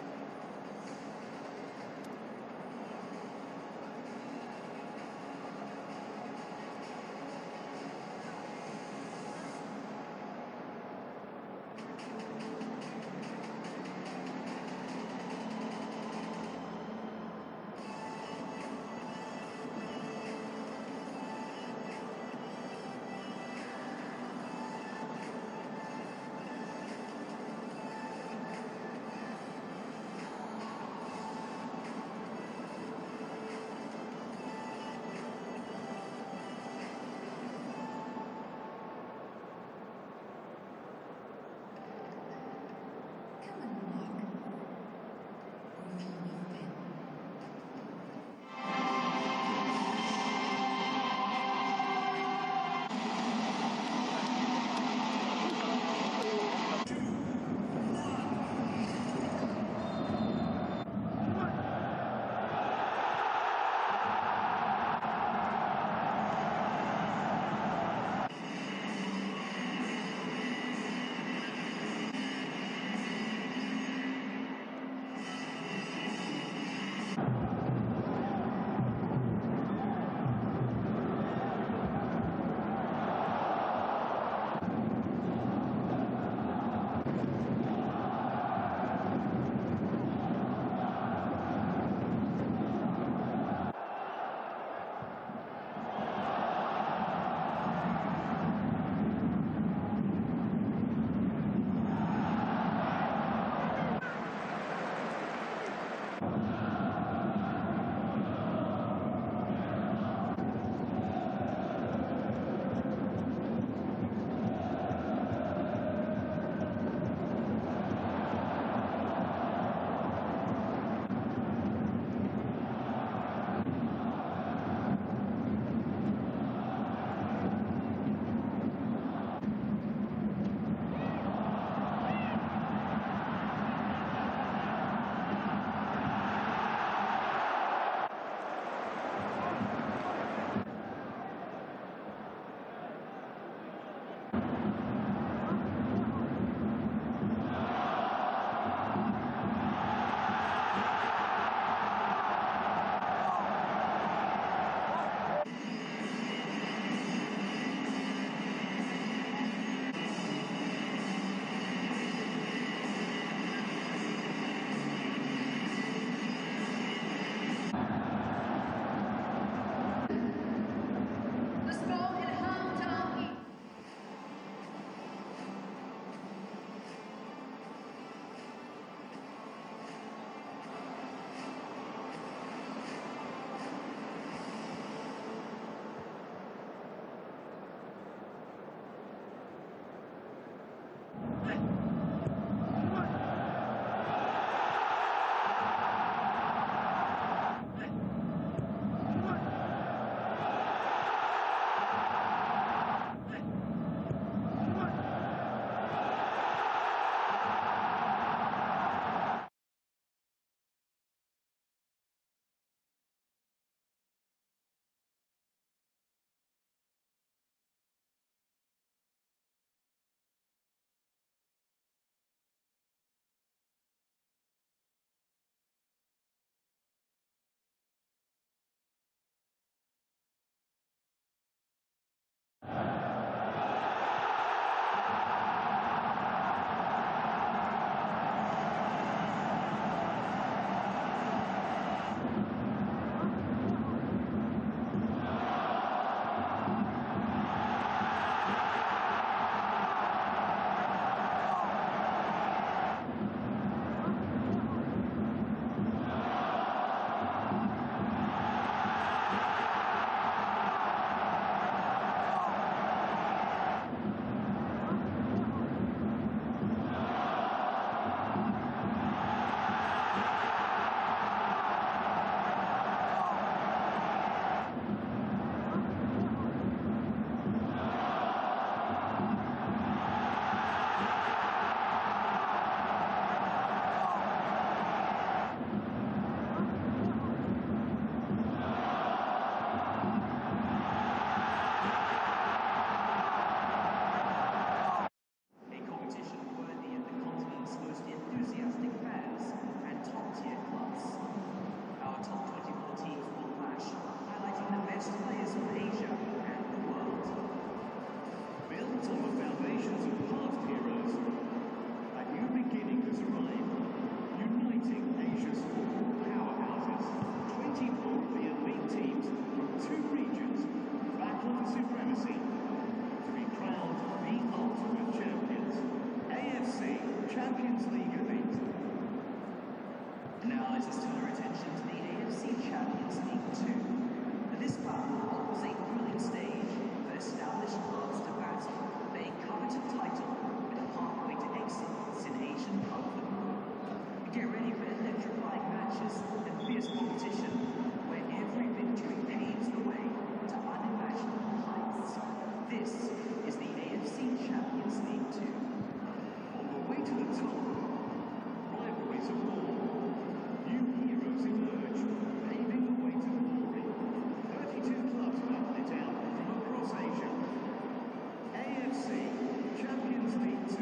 Speaker 2: Now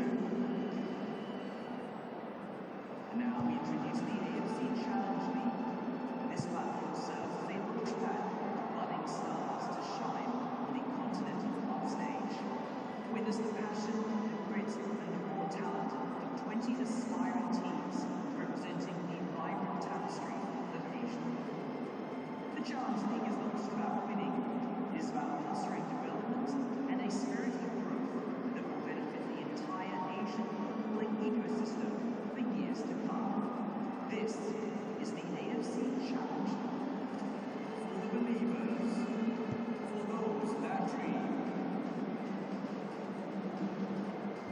Speaker 2: we introduce the AFC Challenge League. This platform serves as a launchpad for budding stars to shine on the continental club stage. Witness the passion, the grit, and the raw talent of 20 aspiring teams representing the vibrant tapestry of Asia. The Challenge League is not just about winning, it is about fostering development and a spirit of growth that will benefit the entire Asian footballing ecosystem for years to come. This is the AFC Challenge. For the believers, for those that dream,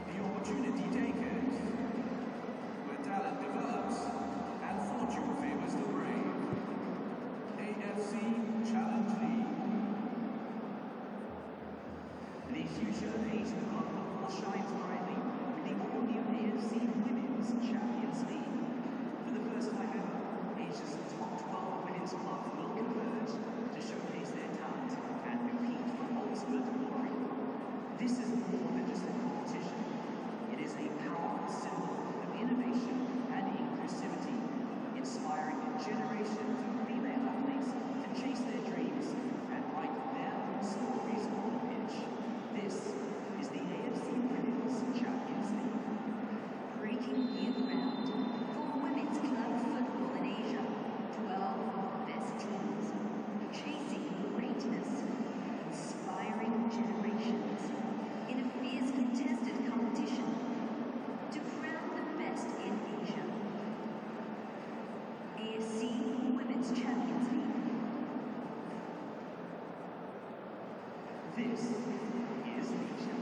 Speaker 2: the opportunity takers, where talent develops and fortune favors the brave. AFC Challenge League. The future of Asian club football shines brightly with the all-new AFC Women's Champions League. For the first time ever, Asia's top 12 women's clubs will converge to showcase their talent and compete for ultimate glory. This is more than just a competition. It is a powerful symbol of innovation and inclusivity, inspiring generations of female athletes to chase their dreams and write their own stories on the pitch. This is the AFC Women's Champions League.
Speaker 3: Breaking new ground for women's club football in Asia. 12 best teams, chasing greatness, inspiring generations in a fierce contested competition to crown the best in Asia. AFC Women's Champions League.
Speaker 2: This is Asia.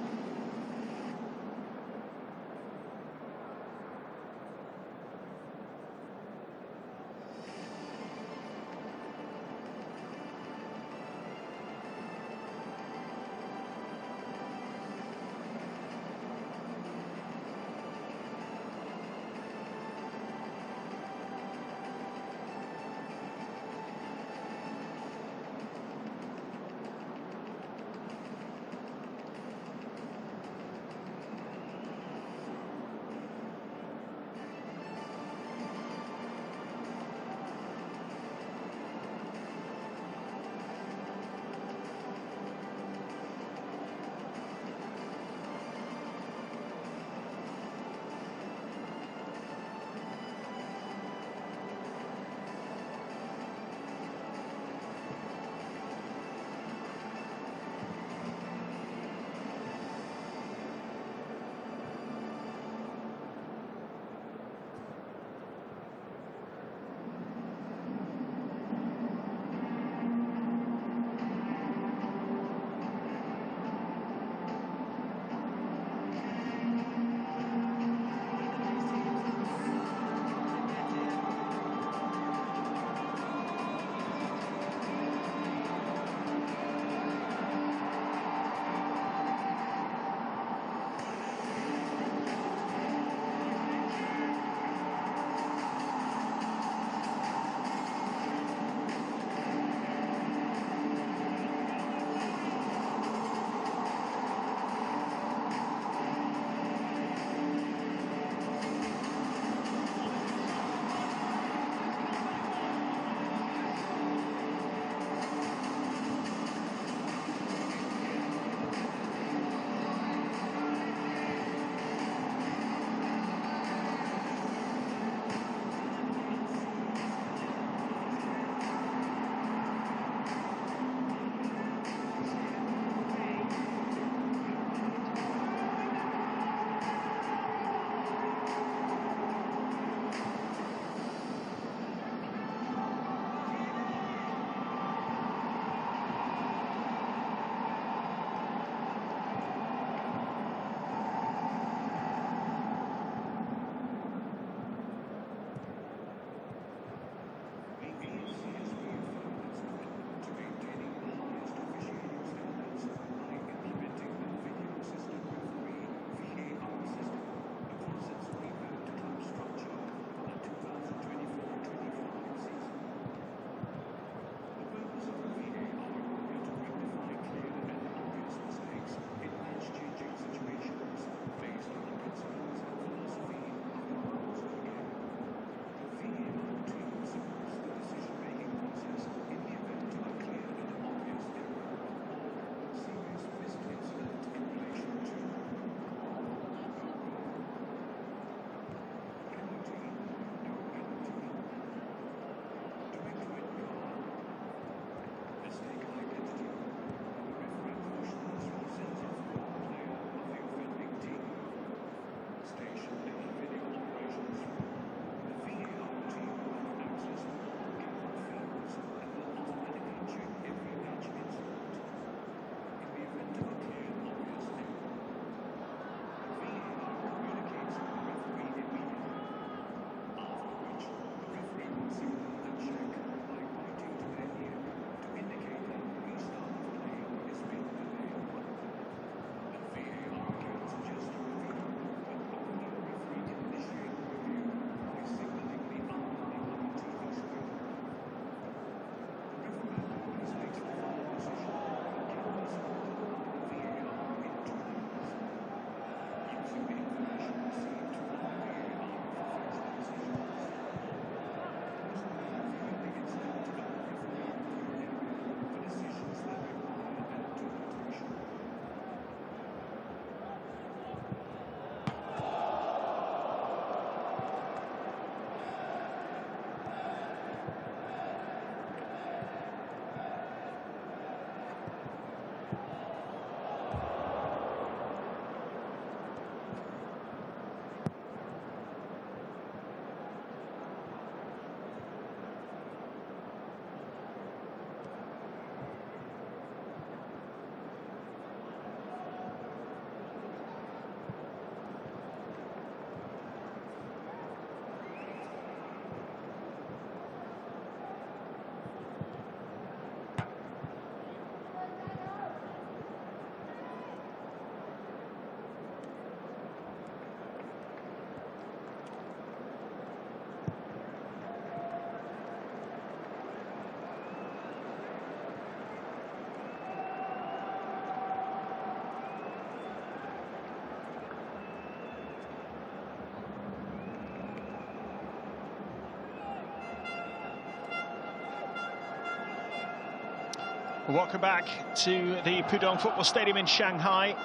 Speaker 1: Welcome back to the Pudong Football Stadium in Shanghai.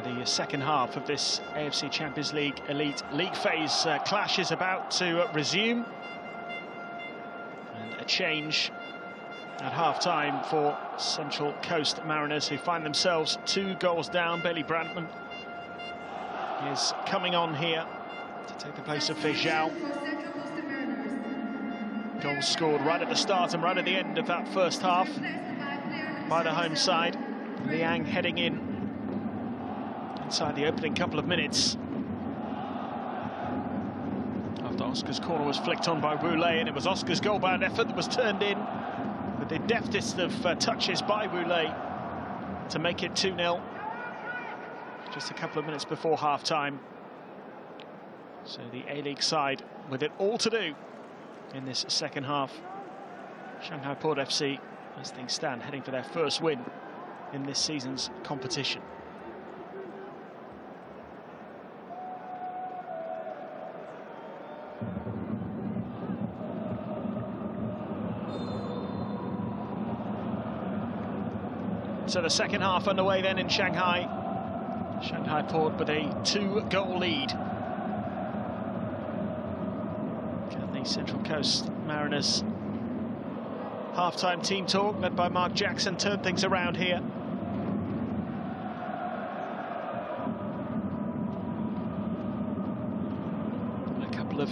Speaker 1: The second half of this AFC Champions League Elite League phase clash is about to resume. And a change at half-time for Central Coast Mariners, who find themselves 2 goals down. Bailey Brandtman is coming on here to take the place of Fei Zhao. Goals scored right at the start and right at the end of that first half by the home side. Liang heading in inside the opening couple of minutes after Oscar's corner was flicked on by Wu Lei, and it was Oscar's goal-bound effort that was turned in with the deftest of touches by Wu Lei to make it 2-0 just a couple of minutes before half-time. So the A-League side with it all to do in this second half. Shanghai Port FC, as things stand, heading for their first win in this season's competition. So the second half underway then in Shanghai. Shanghai Port with a 2-goal lead. Can the Central Coast Mariners half-time team talk led by Mark Jackson turn things around here? A couple of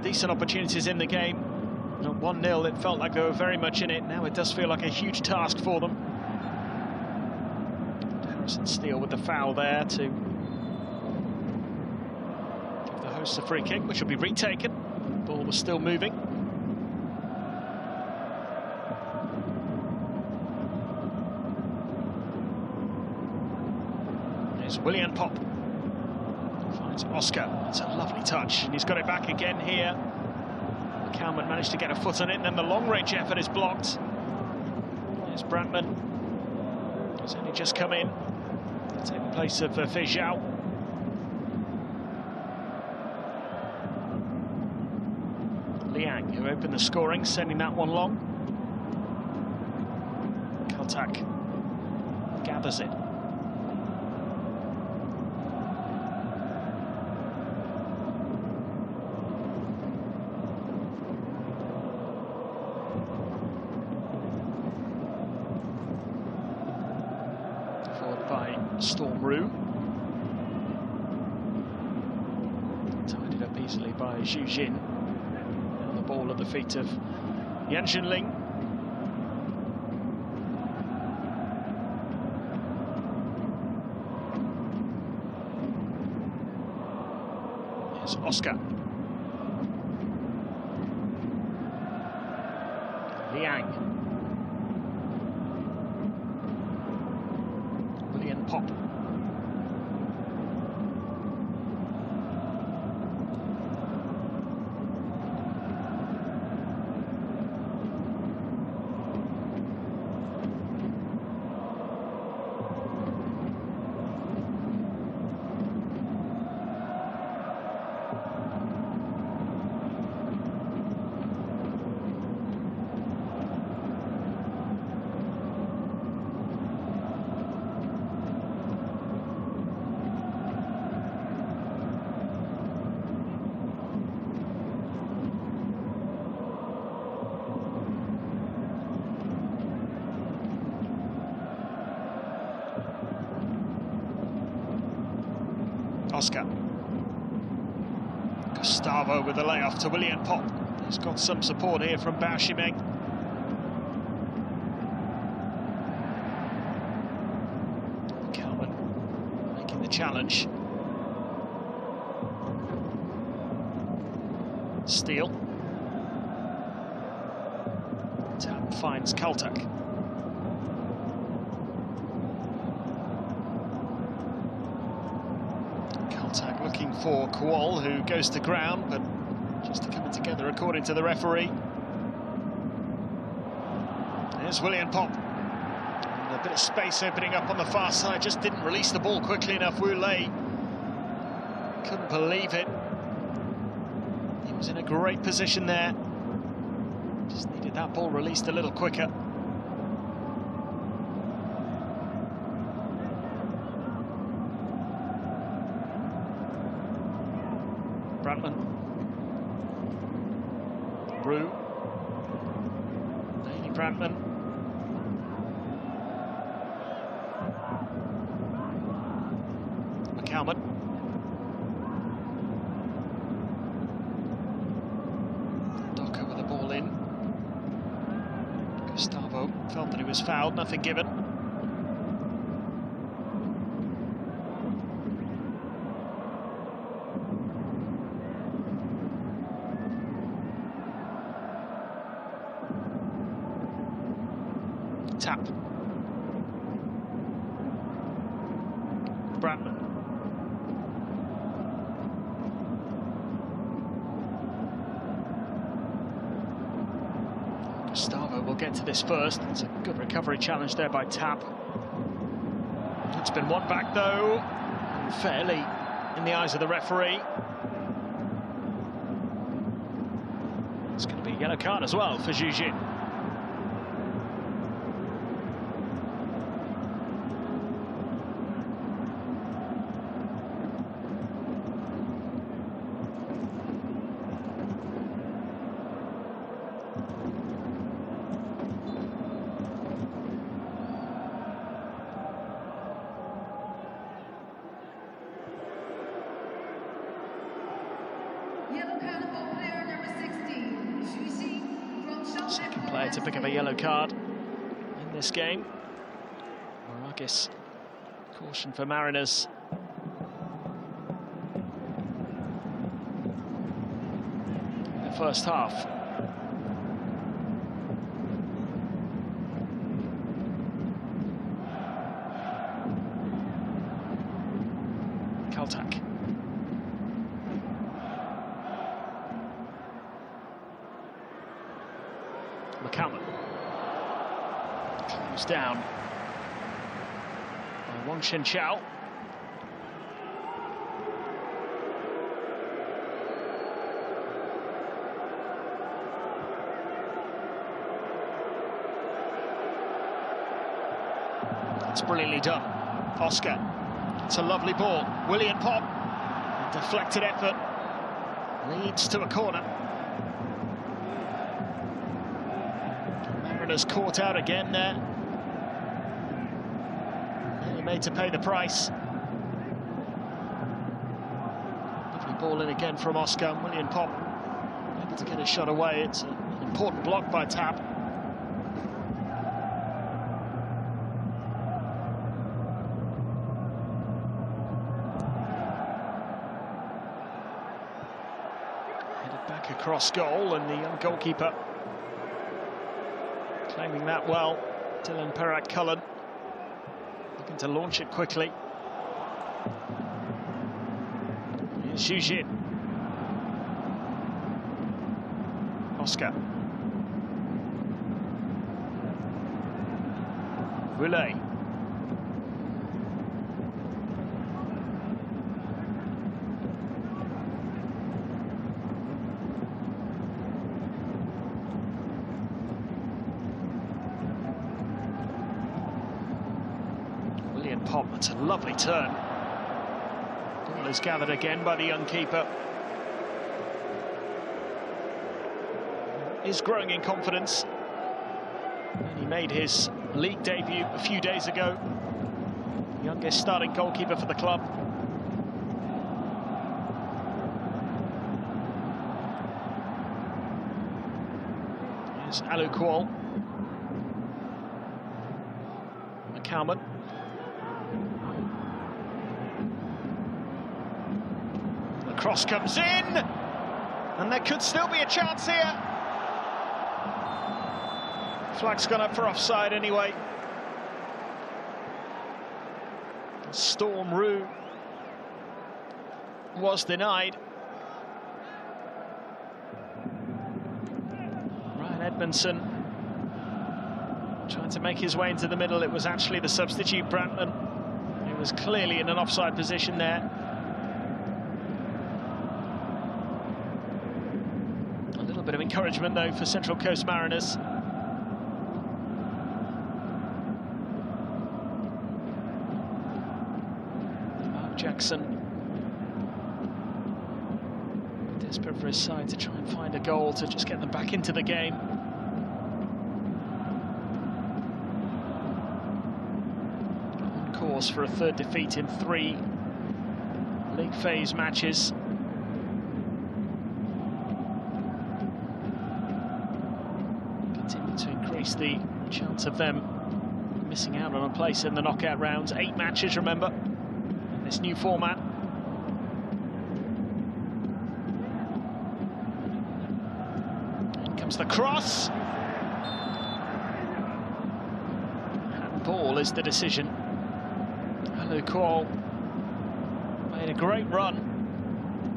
Speaker 1: decent opportunities in the game. At 1-0, it felt like they were very much in it. Now it does feel like a huge task for them. Harrison Steele with the foul there to give the hosts a free kick, which will be retaken. The ball was still moving. There's William Pop. Finds Oscar. It's a lovely touch, and he's got it back again here. Calman managed to get a foot on it, and then the long-range effort is blocked. There's Brandtman. He's only just come in to take the place of Fei Zhao. Liang, who opened the scoring, sending that one long. Kaltak gathers it. By Storm Ru. Tied up easily by Xu Jin. And the ball at the feet of Yan Junling. Here's Oscar. Liang. Pop. Oscar. Gustavo with the layoff to William Pop. He's got some support here from Bao Ximeng. Calman making the challenge. Steele. Tap finds Kaltak. Looking for Kuol, who goes to ground, but just coming together according to the referee. There's William Pop. And a bit of space opening up on the far side, just didn't release the ball quickly enough. Wu Lei couldn't believe it. He was in a great position there. Just needed that ball released a little quicker. Bratland. Rue. Bailey Bratland. McCalman. Docker with the ball in. Gustavo felt that he was fouled, nothing given. Tap. Bratland. Gustavo will get to this first. It's a good recovery challenge there by Tap. It's been won back though, fairly in the eyes of the referee. It's going to be a yellow card as well for Zhu Jin. Second player to pick up a yellow card in this game. Maragis, caution for Mariners. In the first half. Kaltak. McCalman. Closed down by Wang Shenchao. It's brilliantly done. Oscar. It's a lovely ball. William Pop. A deflected effort. Leads to a corner. Mariners caught out again there. Nearly made to pay the price. Lovely ball in again from Oscar, and William Pop able to get a shot away. It's an important block by Tap. Headed back across goal, and the young goalkeeper claiming that well. Dylan Perak-Cullen looking to launch it quickly. Here's Zhu Jin. Oscar. Roulet. Pop, that's a lovely turn. Ball is gathered again by the young keeper. Is growing in confidence. And he made his league debut a few days ago. The youngest starting goalkeeper for the club. Here's Alu Kuol. McCalman. Cross comes in, and there could still be a chance here. Flag's gone up for offside anyway. Storm Rue was denied. Ryan Edmondson trying to make his way into the middle. It was actually the substitute, Bratland. He was clearly in an offside position there. Bit of encouragement though for Central Coast Mariners. Mark Jackson. desperate for his side to try and find a goal to just get them back into the game. On course for a third defeat in 3 league phase matches. Continue to increase the chance of them missing out on a place in the knockout rounds. 8 matches, remember, in this new format. In comes the cross. Handball is the decision. Cole made a great run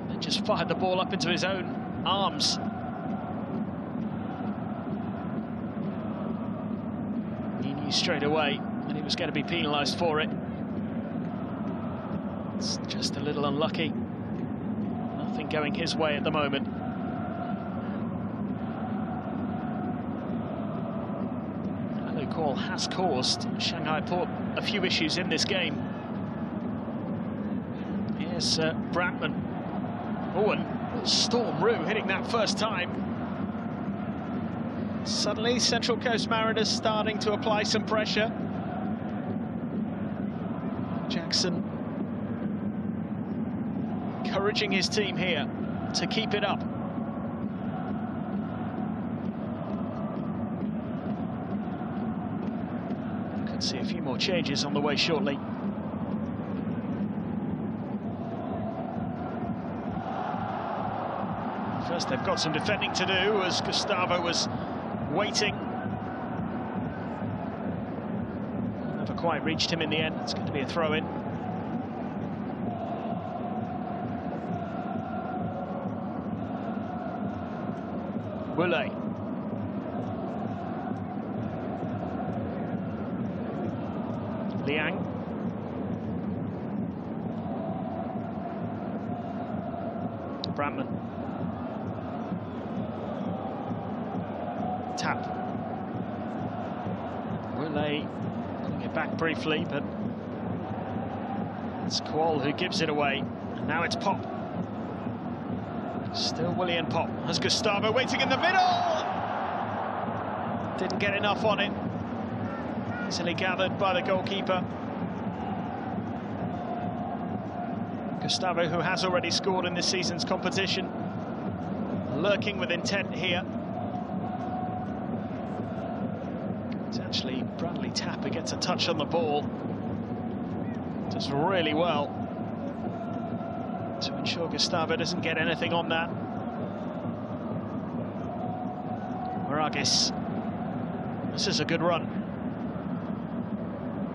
Speaker 1: and just fired the ball up into his own arms. He knew straight away that he was going to be penalised for it. It's just a little unlucky. Nothing going his way at the moment. Cole has caused Shanghai Port a few issues in this game. Here's Bratman. Oh, and Storm Rue hitting that first time. Suddenly, Central Coast Mariners starting to apply some pressure. Jackson encouraging his team here to keep it up. Could see a few more changes on the way shortly. First, they've got some defending to do as Gustavo was waiting. Never quite reached him in the end. It's going to be a throw-in. Woolley. Liang. Bratman. Tap. Woolley pulling it back briefly, but it's Kuol who gives it away. And now it's Pop. Still Willie and Pop. Has Gustavo waiting in the middle. Didn't get enough on it. Easily gathered by the goalkeeper. Gustavo, who has already scored in this season's competition, lurking with intent here. It's actually Bradley Tapper gets a touch on the ball. Does really well to ensure Gustavo doesn't get anything on that. Maragis. This is a good run.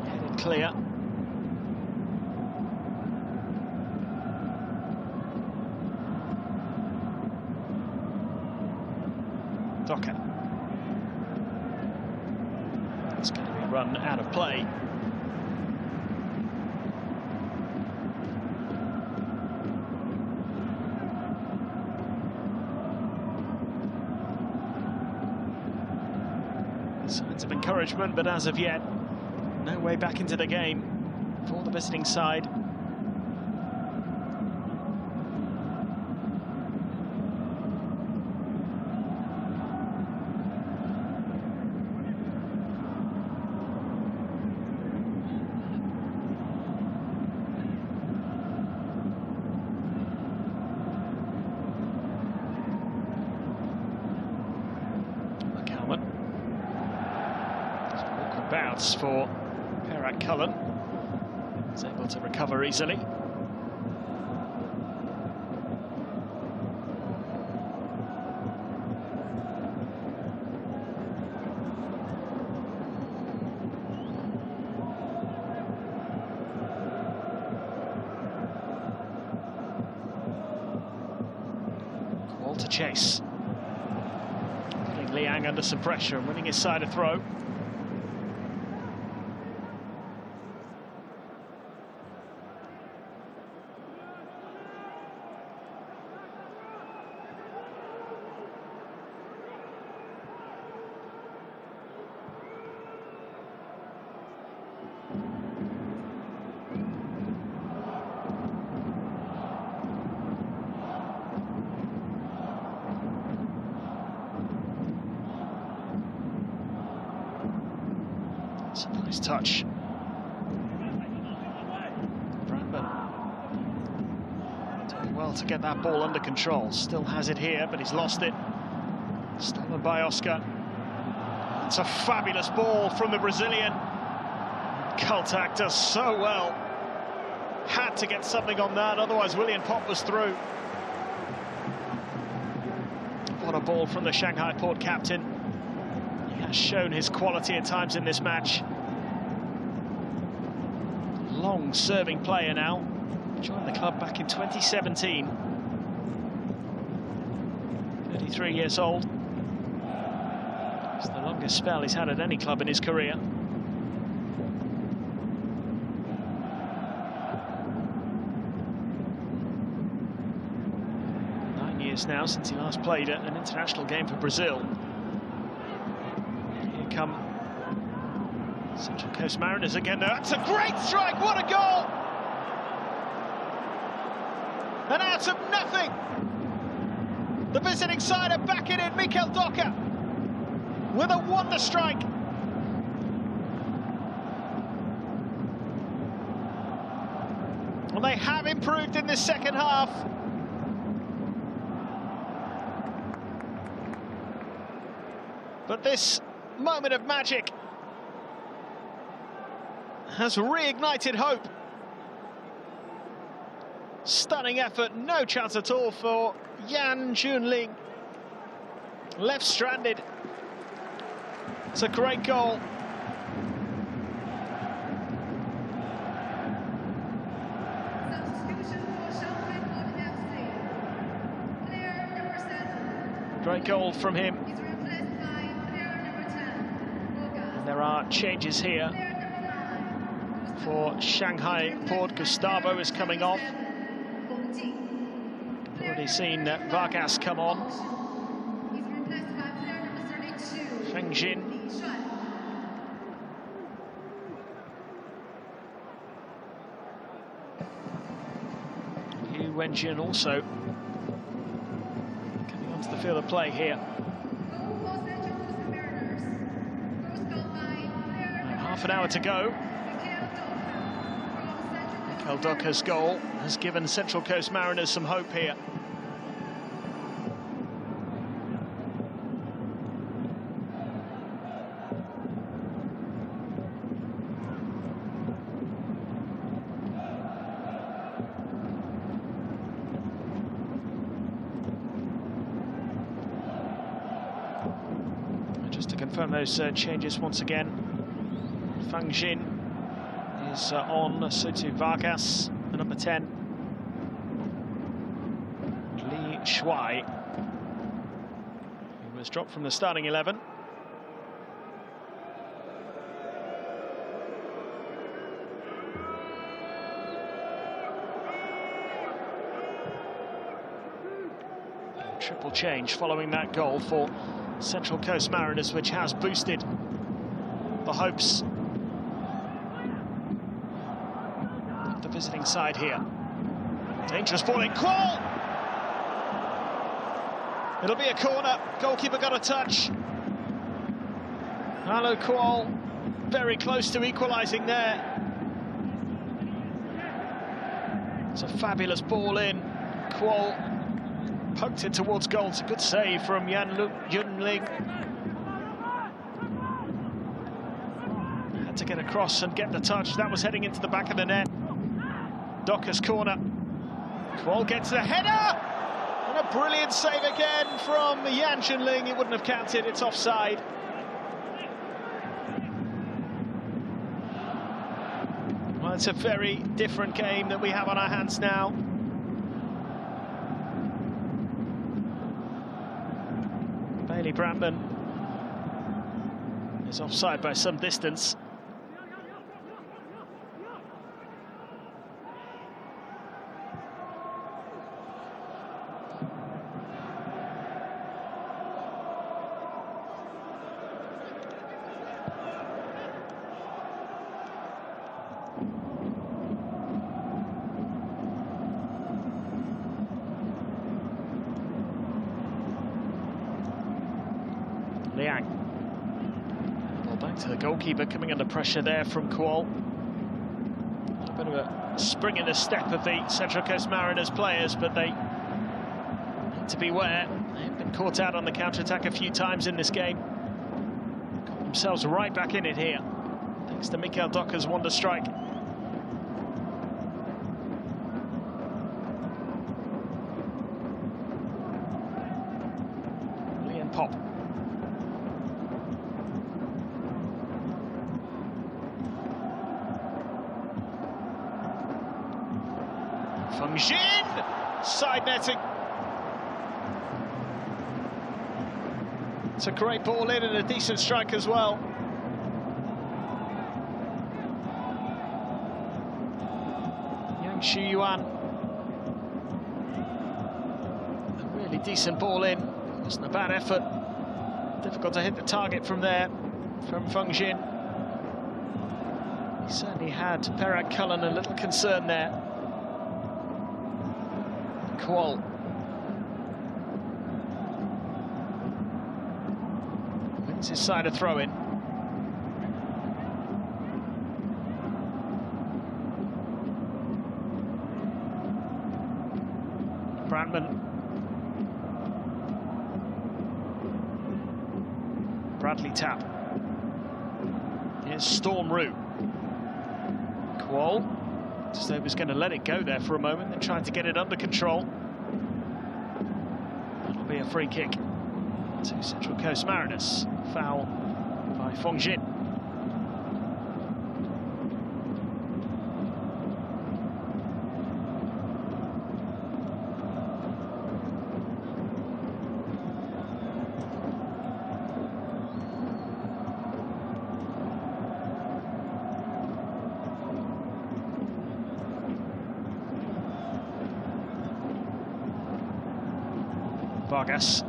Speaker 1: Headed clear. Docker. It's going to be run out of play. Signs of encouragement, but as of yet, no way back into the game for the visiting side. Bouts for Perak Cullen. He's able to recover easily. Call to chase. Putting Liang under some pressure and winning his side a throw. Nice touch. Brandman doing well to get that ball under control. Still has it here, but he's lost it. Stolen by Oscar. It's a fabulous ball from the Brazilian. Kaltak does so well. Had to get something on that, otherwise William Pop was through. What a ball from the Shanghai Port captain. He has shown his quality at times in this match. Long serving player now. Joined the club back in 2017. 33 years old. It's the longest spell he's had at any club in his career. 9 years now since he last played at an international game for Brazil. Here come Central Coast Mariners again. That's a great strike, what a goal! And out of nothing, the visiting side are back in it. Mikel Docker with a wonder strike. Well, they have improved in this second half. But this moment of magic has reignited hope. Stunning effort, no chance at all for Yan Junling. Left stranded. It's a great goal.
Speaker 3: Substitution for Shanghai Port FC. Player number 7.
Speaker 1: Great goal from him.
Speaker 3: He's replaced by player number 10.
Speaker 1: And there are changes here
Speaker 3: Player number 9.
Speaker 1: for Shanghai Port. Gustavo is coming off. Already seen Vargas come on.
Speaker 3: He's replaced by player number 32.
Speaker 1: Feng Jin. Yu Wenjin also coming onto the field of play here. Half an hour to go. Mikel Docker's goal has given Central Coast Mariners some hope here. Just to confirm those changes once again, Feng Jin is on, so to Vargas, the number 10. Li Shuai, who was dropped from the starting 11. Triple change following that goal for Central Coast Mariners, which has boosted the hopes of the visiting side here. Dangerous ball in, Kuol! It'll be a corner, goalkeeper got a touch. Hello, Kuol, very close to equalising there. It's a fabulous ball in. Kuol poked it towards goal. It's a good save from Yan Junling. Had to get across and get the touch. That was heading into the back of the net. Docker's corner. Kuol gets the header! And a brilliant save again from Yan Junling. It wouldn't have counted, it's offside. Well, it's a very different game that we have on our hands now. Bailey Brandman is offside by some distance. Liang. Ball back to goalkeeper coming under pressure there from Kuol. A bit of a spring in the step of the Central Coast Mariners players, but they need to beware. They've been caught out on the counter-attack a few times in this game. Got themselves right back in it here, thanks to Mikael Docker's wonder strike. Brilliant pop. Feng Jin! Side netting. It's a great ball in and a decent strike as well. Yang Shuyuan. A really decent ball in. Wasn't a bad effort. Difficult to hit the target from there, from Feng Jin. He certainly had Perak Cullen a little concern there. Kuol. Wins his side a throw-in. Brandman. Bradley tap. Here's Storm Roo. Kuol. As though he was going to let it go there for a moment, then tried to get it under control. That'll be a free kick to Central Coast Mariners. Foul by Feng Jin. Vargas.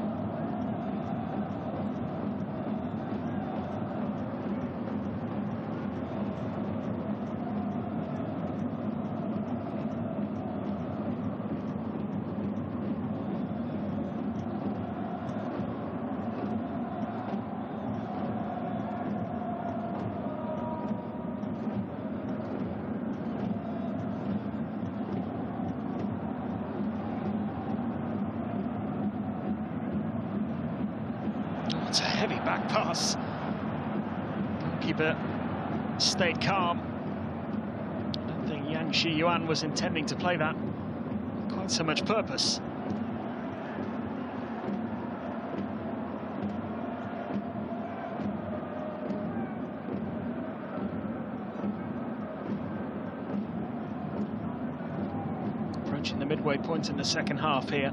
Speaker 1: It's a heavy back pass. Goalkeeper stayed calm. I don't think Yang Shuyuan was intending to play that with quite so much purpose. Approaching the midway point in the second half here.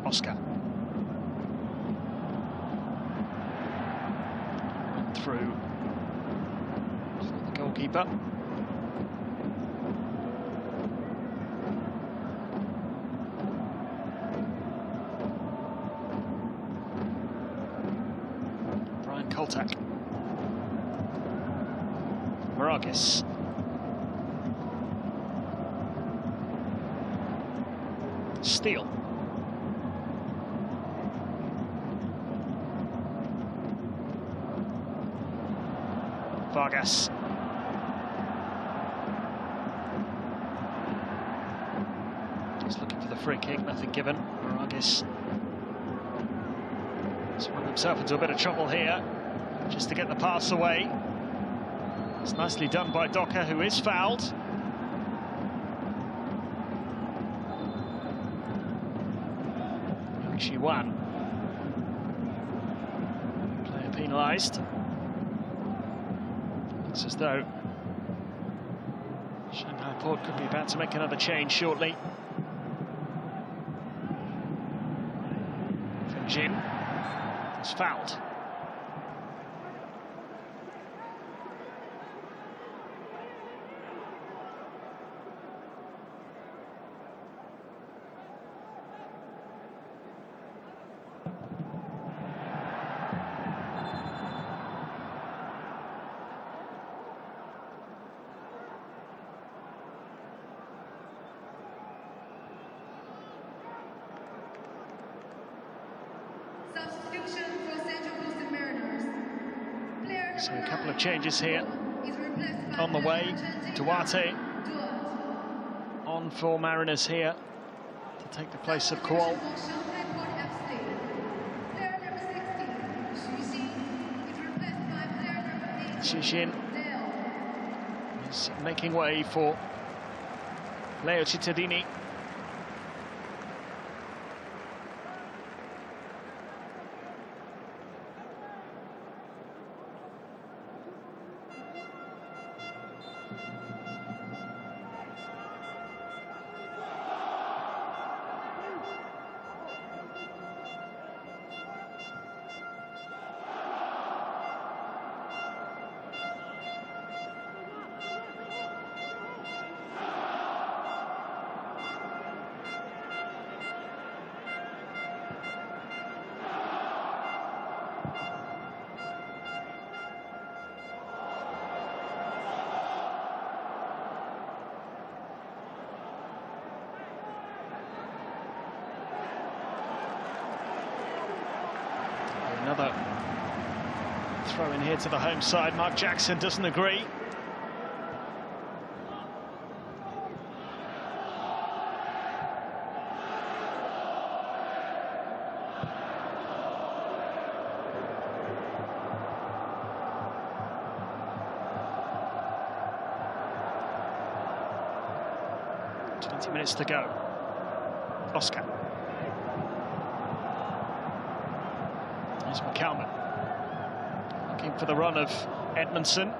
Speaker 1: Oscar. Through the goalkeeper. Brian Koltak. Maragis. Steele. Vargas. Just looking for the free kick, nothing given. Maragis swung himself into a bit of trouble here, just to get the pass away. It's nicely done by Docker, who is fouled. Yang Shuyuan. Player penalised. Looks as though Shanghai Port could be about to make another change shortly. Feng Jin is fouled.
Speaker 3: Substitution for Central Coast Mariners.
Speaker 1: So a couple of changes here on the way. Duarte on for Mariners here to take the place of Kuol.
Speaker 3: Shanghai Port FC. Player number 16, Xu Xin, is replaced by player number 18,
Speaker 1: CHN
Speaker 3: Leo.
Speaker 1: is making way for Leo Cittadini. Another throw in here to the home side. Mark Jackson doesn't agree. Minutes to go. Oscar. There's McCalman. Looking for the run of Edmondson.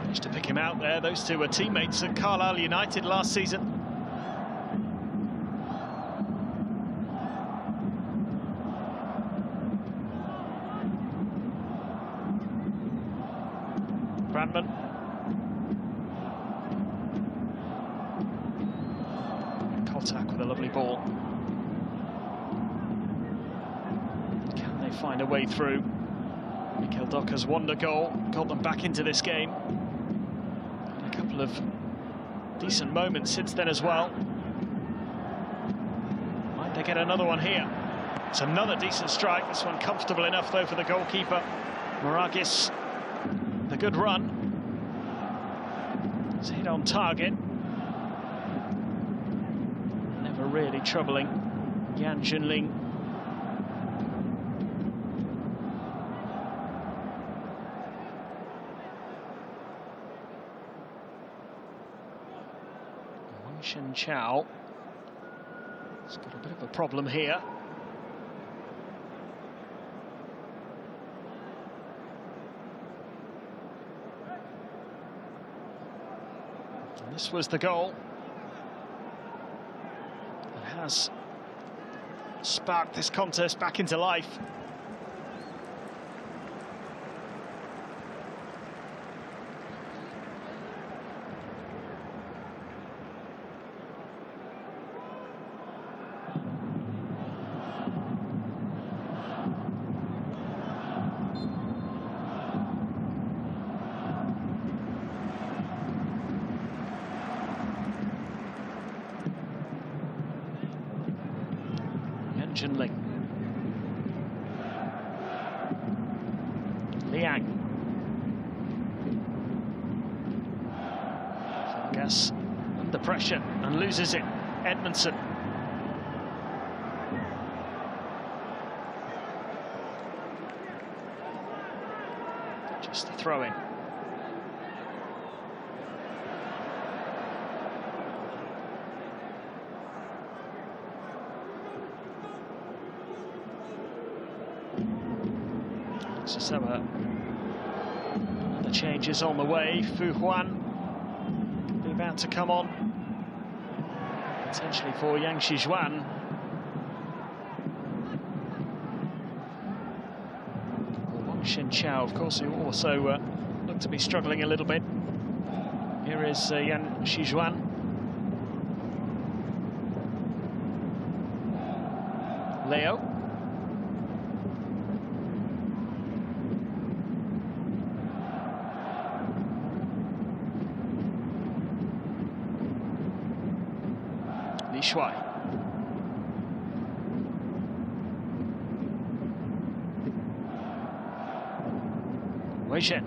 Speaker 1: Managed to pick him out there. Those two were teammates at Carlisle United last season. Brandman. Kotak with a lovely ball. Can they find a way through? Mikel Docker's wonder goal got them back into this game. And a couple of decent moments since then as well. Might they get another one here? It's another decent strike. This one comfortable enough though for the goalkeeper. Maragis, the good run. It's hit on target. Really troubling Yan Junling. Wang Shen Chao has got a bit of a problem here. And this was the goal. Has sparked this contest back into life. Ling. Liang. Vargas under pressure and loses it. Edmondson. Just a throw in. So the changes on the way. Fu Huan could be about to come on, potentially for Yang Shizhuan. Wang Shen Chao, of course, who also looked to be struggling a little bit. Here is Yan Shizhuan. Leo. Shuai. CHN.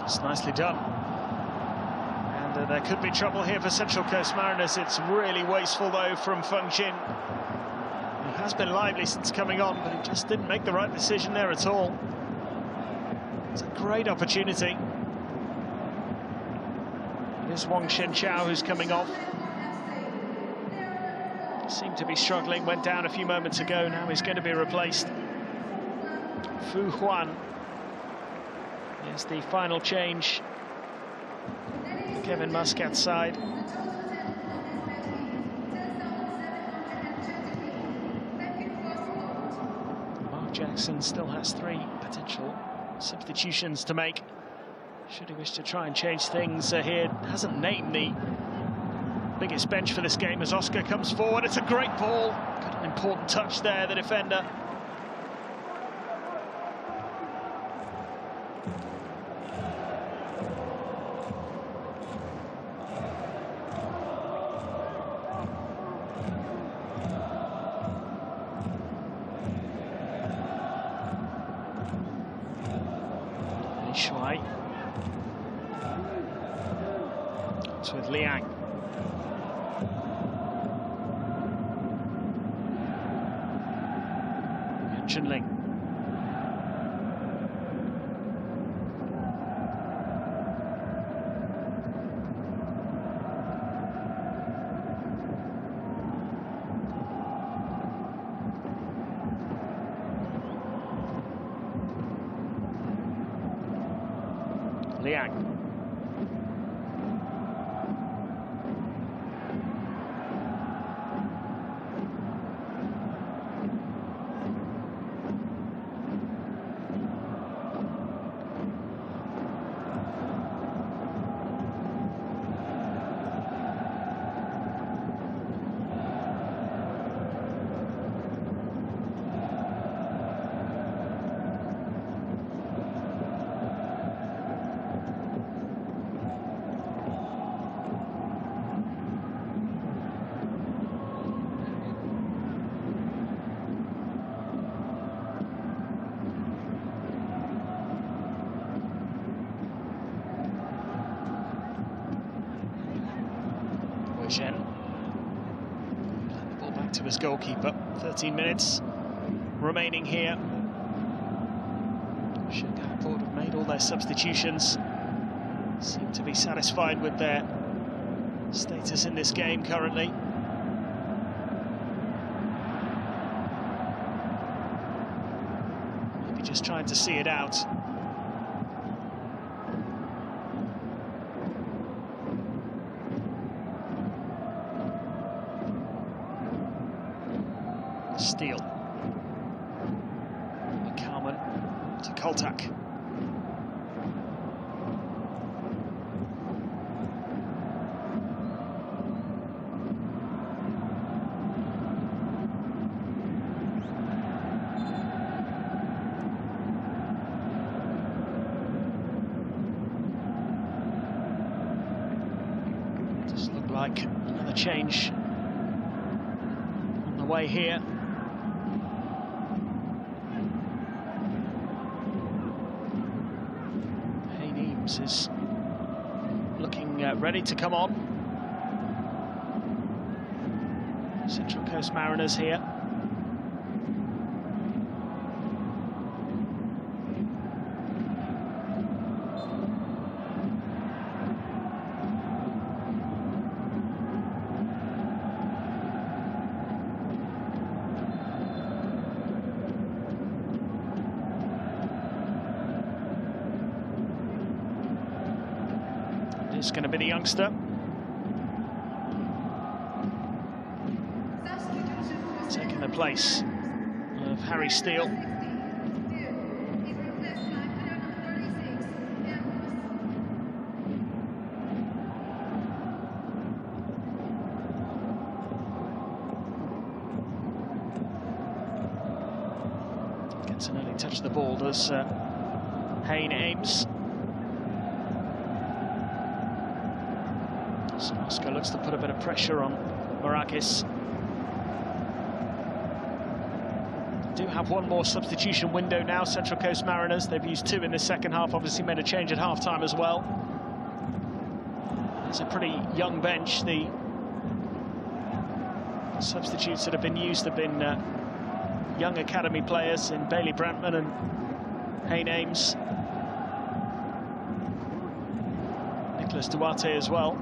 Speaker 1: It's nicely done. And there could be trouble here for Central Coast Mariners. It's really wasteful, though, from Feng Jin. He has been lively since coming on, but he just didn't make the right decision there at all. It's a great opportunity. It is Wang Shenchao who's coming off. Seemed to be struggling, went down a few moments ago. Now he's going to be replaced. Fu Huan is the final change. Kevin Muscat's side. Mark Jackson still has 3 potential substitutions to make, should he wish to try and change things here. Hasn't named the biggest bench for this game as Oscar comes forward. It's a great ball. Got an important touch there, the defender. Shuai. It's with Liang. Chunling. Liang. CHN. The ball back to his goalkeeper. 13 minutes remaining here. Shanghai Port have made all their substitutions. Seem to be satisfied with their status in this game currently. Maybe just trying to see it out. Steele. Kalman to Koltak. Does look like another change on the way here. Is looking ready to come on. Central Coast Mariners here. It's going to be the youngster. Taking the place of Harry Steele. Gets an early touch of the ball, does Hayne Ames. So Oscar looks to put a bit of pressure on Maragis. Do have one more substitution window now, Central Coast Mariners. They've used 2 in the second half, obviously made a change at half-time as well. It's a pretty young bench. The substitutes that have been used have been young academy players in Bailey Brantman and Hayne Ames. Nicholas Duarte as well.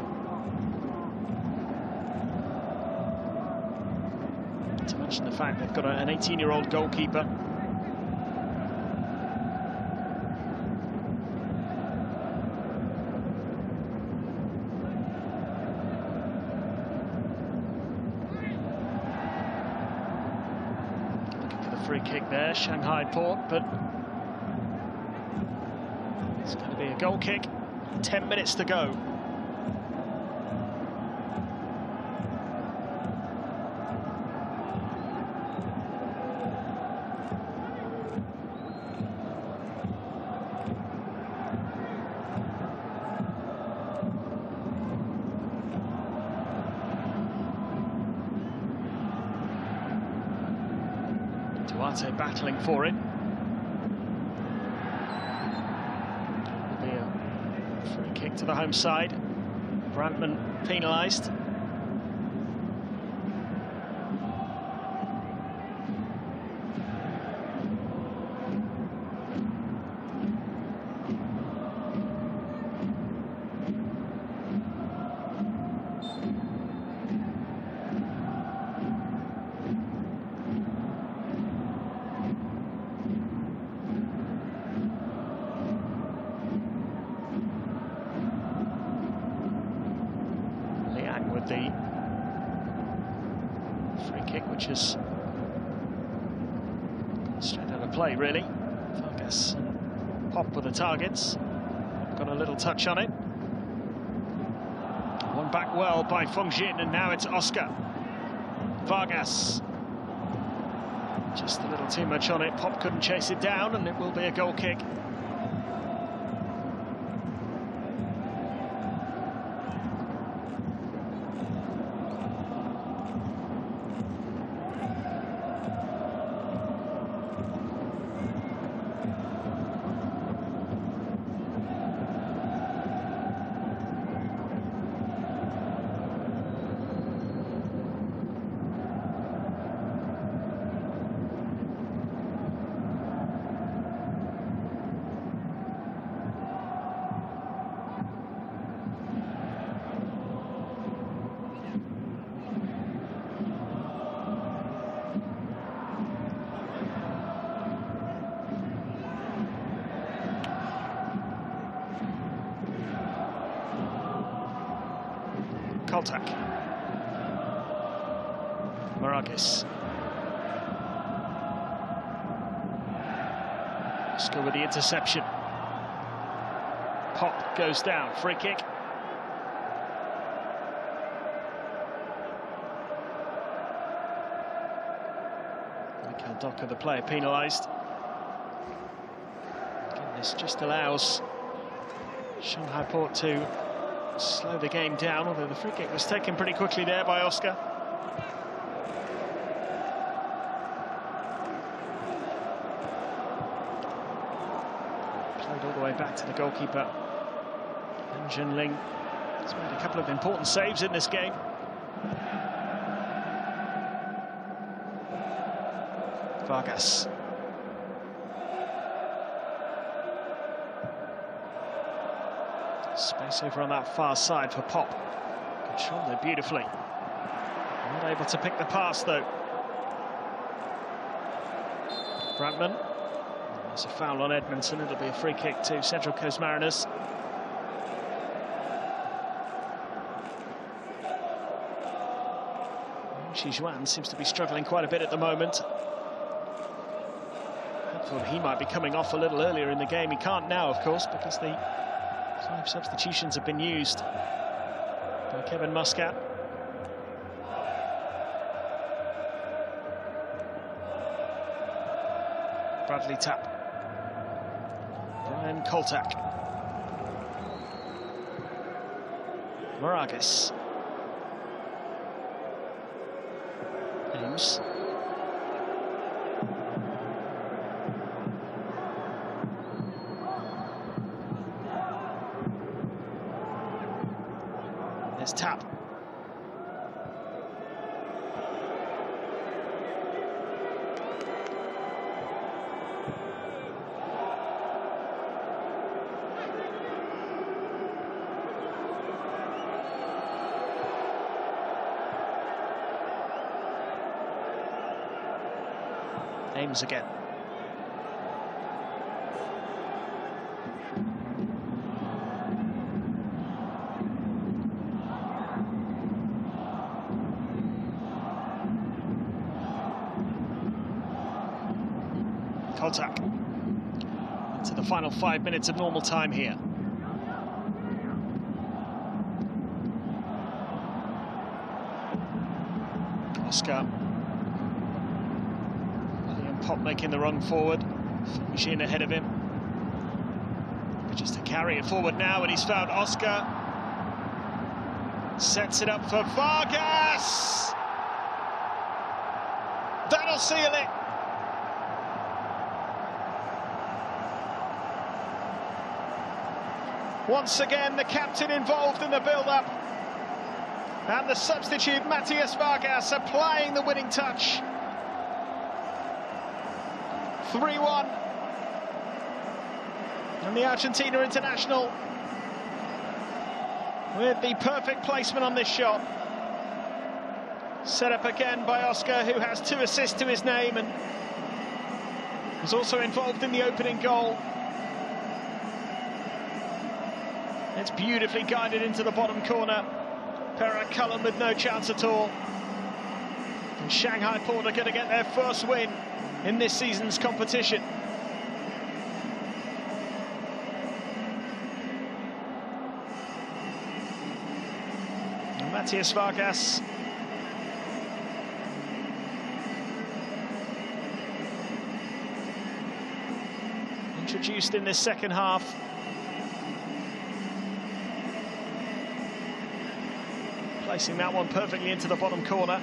Speaker 1: Not to mention the fact they've got an 18-year-old goalkeeper. Free kick there, Shanghai Port, but it's going to be a goal kick. 10 minutes to go. Duarte battling for it. Will be a free kick to the home side. Brantman penalised. With the free kick, which is straight out of play, really. Vargas Pop with the targets. Got a little touch on it. One back well by Feng Jin, and now it's Oscar. Vargas. Just a little too much on it. Pop couldn't chase it down, and it will be a goal kick. Koltak. Maragis. Oscar with the interception. Pop goes down. Free kick. Michael Docker, the player, penalised. Again, this just allows Shanghai Port to slow the game down, although the free kick was taken pretty quickly there by Oscar. Played all the way back to the goalkeeper. And Jinling has made a couple of important saves in this game. Vargas. Space over on that far side for Pop. Controlled it beautifully. Not able to pick the pass, though. Brantman. There's a foul on Edmondson. It'll be a free kick to Central Coast Mariners. Zhuan seems to be struggling quite a bit at the moment. I thought he might be coming off a little earlier in the game. He can't now, of course, because the 5 substitutions have been used by Kevin Muscat. Bradley Tapp. Brian Koltak. Moragas. Ames. There's Tapp. Ames again. Koltak into the final 5 minutes of normal time here. Oscar. Pop making the run forward. Machine ahead of him. But just to carry it forward now, and he's found Oscar. Sets it up for Vargas. That'll seal it. Once again, the captain involved in the build-up. And the substitute, Matthias Vargas, applying the winning touch. 3-1. And the Argentina international with the perfect placement on this shot. Set up again by Oscar, who has 2 assists to his name and was also involved in the opening goal. It's beautifully guided into the bottom corner. Perak Cullen with no chance at all. And Shanghai Port are going to get their first win in this season's competition. And Matthias Vargas introduced in this second half. Placing that one perfectly into the bottom corner.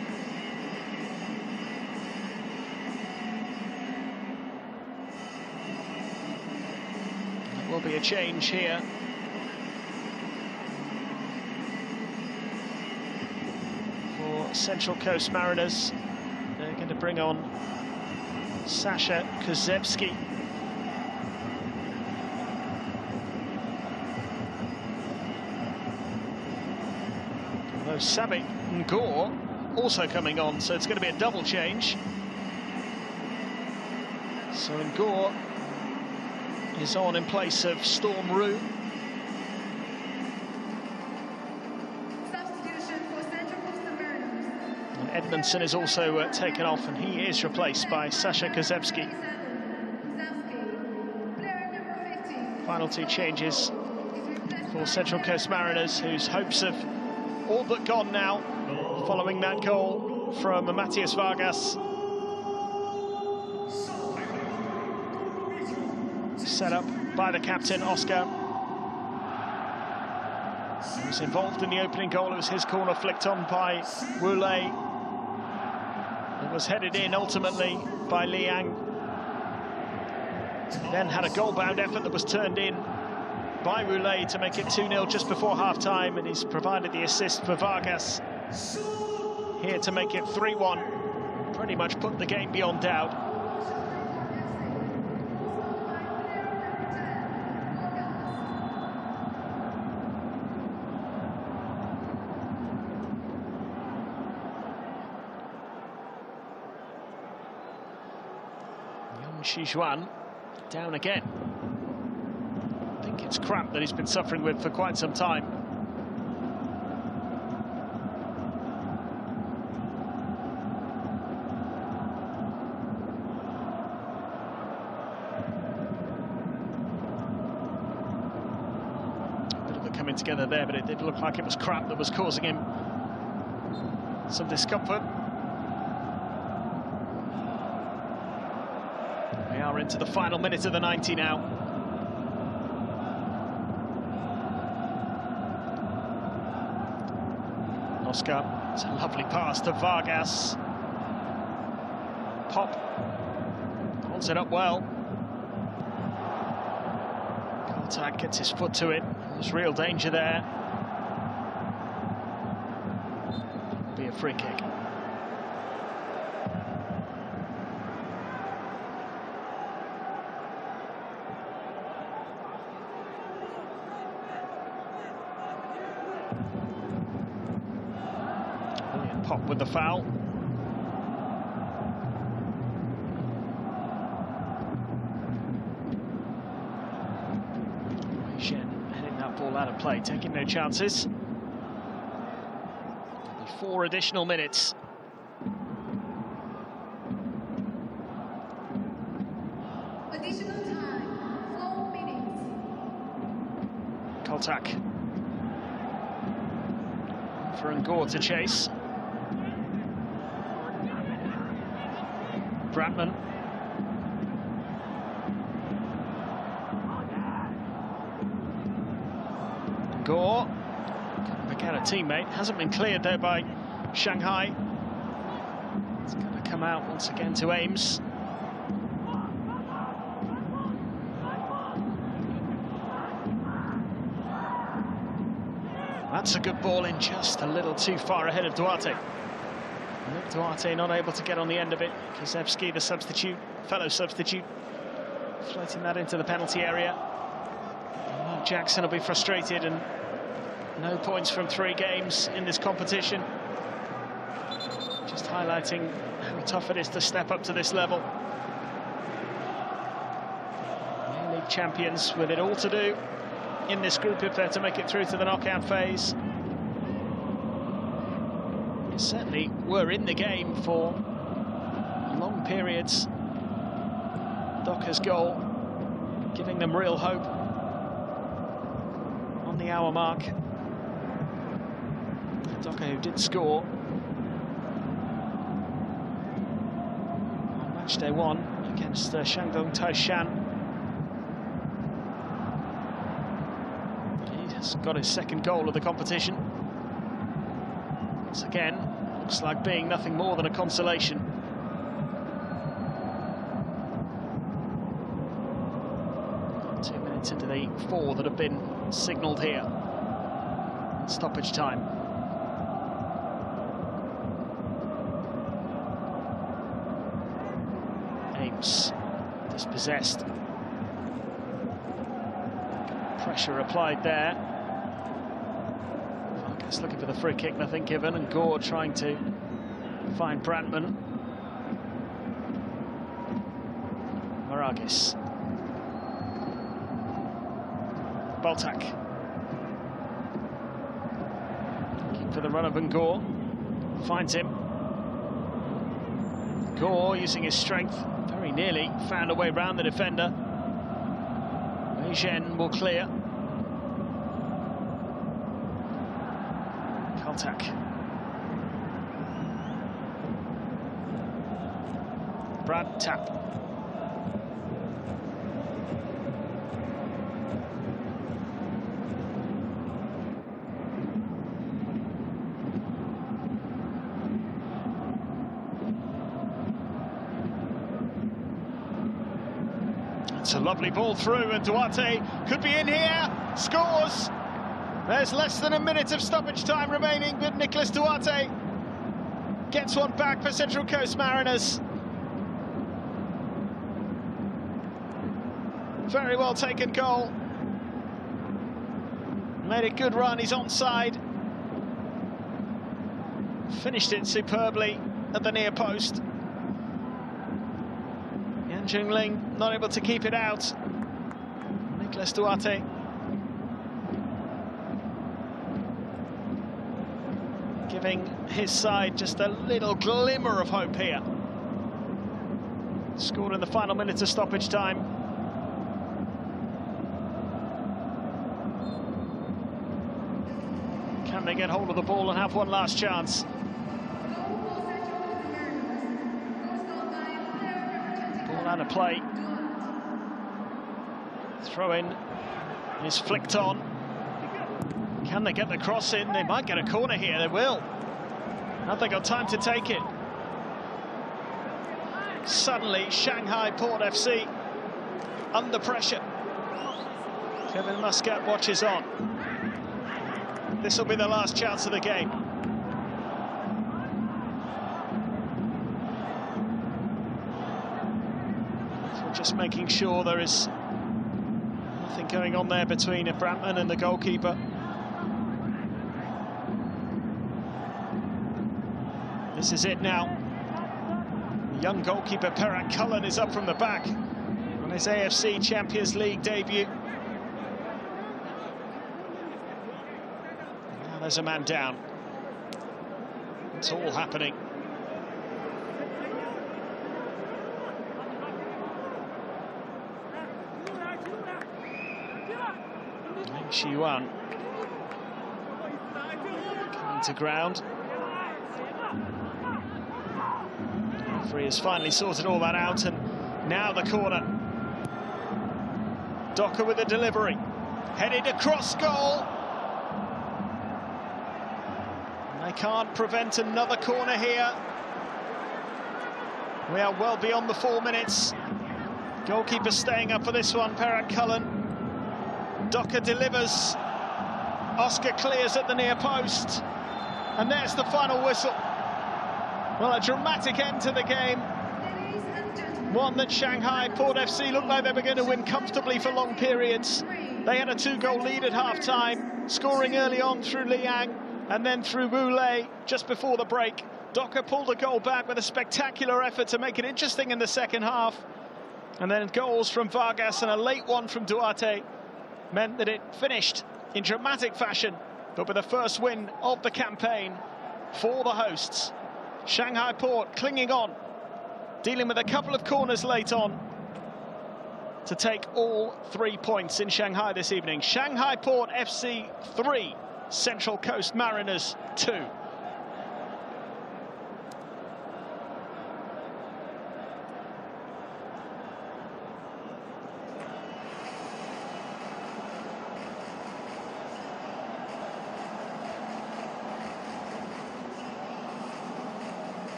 Speaker 1: Will be a change here. For Central Coast Mariners, they're going to bring on Sasha Kozewski. Although Sabit Ngor also coming on, so it's going to be a double change. So Ngor is on in place of Storm Rue.
Speaker 3: Substitution for Central Coast Mariners.
Speaker 1: And Edmondson is also taken off, and he is replaced by Sasha Kozewski. Final 2 changes for Central Coast Mariners, whose hopes have all but gone now following that goal from Matthias Vargas. Set up by the captain, Oscar. He was involved in the opening goal. It was his corner flicked on by Wulei. It was headed in ultimately by Liang. Then had a goal-bound effort that was turned in by Wulei to make it 2-0 just before half-time, and he's provided the assist for Vargas here to make it 3-1. Pretty much put the game beyond doubt. Shijuan down again. I think it's cramp that he's been suffering with for quite some time. A bit of a coming together there, but it did look like it was cramp that was causing him some discomfort. We are are into the final minute of the 90 now. Oscar, it's a lovely pass to Vargas. Pop holds it up well. Contact, gets his foot to it. There's real danger there. It'll be a free kick. Pop with the foul. CHN heading that ball out of play, taking no chances. There'll be 4 additional minutes.
Speaker 3: Additional time, 4 minutes.
Speaker 1: Koltak. For Ngor to chase. Bratman. Ngor. Couldn't pick out a teammate. Hasn't been cleared though by Shanghai. It's going to come out once again to Ames. That's a good ball in, just a little too far ahead of Duarte. Duarte not able to get on the end of it. Kazewski, the substitute, fellow substitute, floating that into the penalty area. Mark Jackson will be frustrated, and no points from 3 games in this competition. Just highlighting how tough it is to step up to this level. League champions with it all to do in this group if they're to make it through to the knockout phase. Certainly were in the game for long periods. Docker's goal giving them real hope on the hour mark. Docker, who did score on match day 1 against Shandong Taishan. He has got his 2nd goal of the competition. Once again, looks like being nothing more than a consolation. Two minutes into the 4 that have been signalled here. Stoppage time. Ames dispossessed. Pressure applied there. Looking for the free kick, nothing given, and Gore trying to find Brantman. Maragis. Baltak. Looking for the run of Ngor. Finds him. Gore using his strength, very nearly found a way round the defender. CHN will clear. Contact. Brad tap. It's a lovely ball through, and Duarte could be in here. Scores. There's less than a minute of stoppage time remaining, but Nicholas Duarte gets one back for Central Coast Mariners. Very well taken goal. Made a good run, he's onside. Finished it superbly at the near post. Yan Jingling not able to keep it out. Nicholas Duarte. Giving his side just a little glimmer of hope here. Scored in the final minutes of stoppage time. Can they get hold of the ball and have one last chance? Ball out of play. Throw in is flicked on. Can they get the cross in? They might get a corner here. They will. Have they got time to take it? Suddenly, Shanghai Port FC under pressure. Kevin Muscat watches on. This will be the last chance of the game. So just making sure there is nothing going on there between Brantman and the goalkeeper. This is it now. Young goalkeeper Perak Cullen is up from the back on his AFC Champions League debut. Now there's a man down. It's all happening. Xiwan coming to ground. Referee has finally sorted all that out, and now the corner. Docker with the delivery, headed across goal. And they can't prevent another corner here. We are well beyond the 4 minutes. Goalkeeper staying up for this one, Perak Cullen. Docker delivers. Oscar clears at the near post. And there's the final whistle. Well, a dramatic end to the game. One that Shanghai Port FC looked like they were going to win comfortably for long periods. They had a 2-goal lead at half-time, scoring early on through Liang and then through Wu Lei just before the break. Docker pulled a goal back with a spectacular effort to make it interesting in the second half. And then goals from Vargas and a late one from Duarte meant that it finished in dramatic fashion, but with the first win of the campaign for the hosts. Shanghai Port clinging on, dealing with a couple of corners late on to take all 3 points in Shanghai this evening. Shanghai Port FC 3, Central Coast Mariners 2.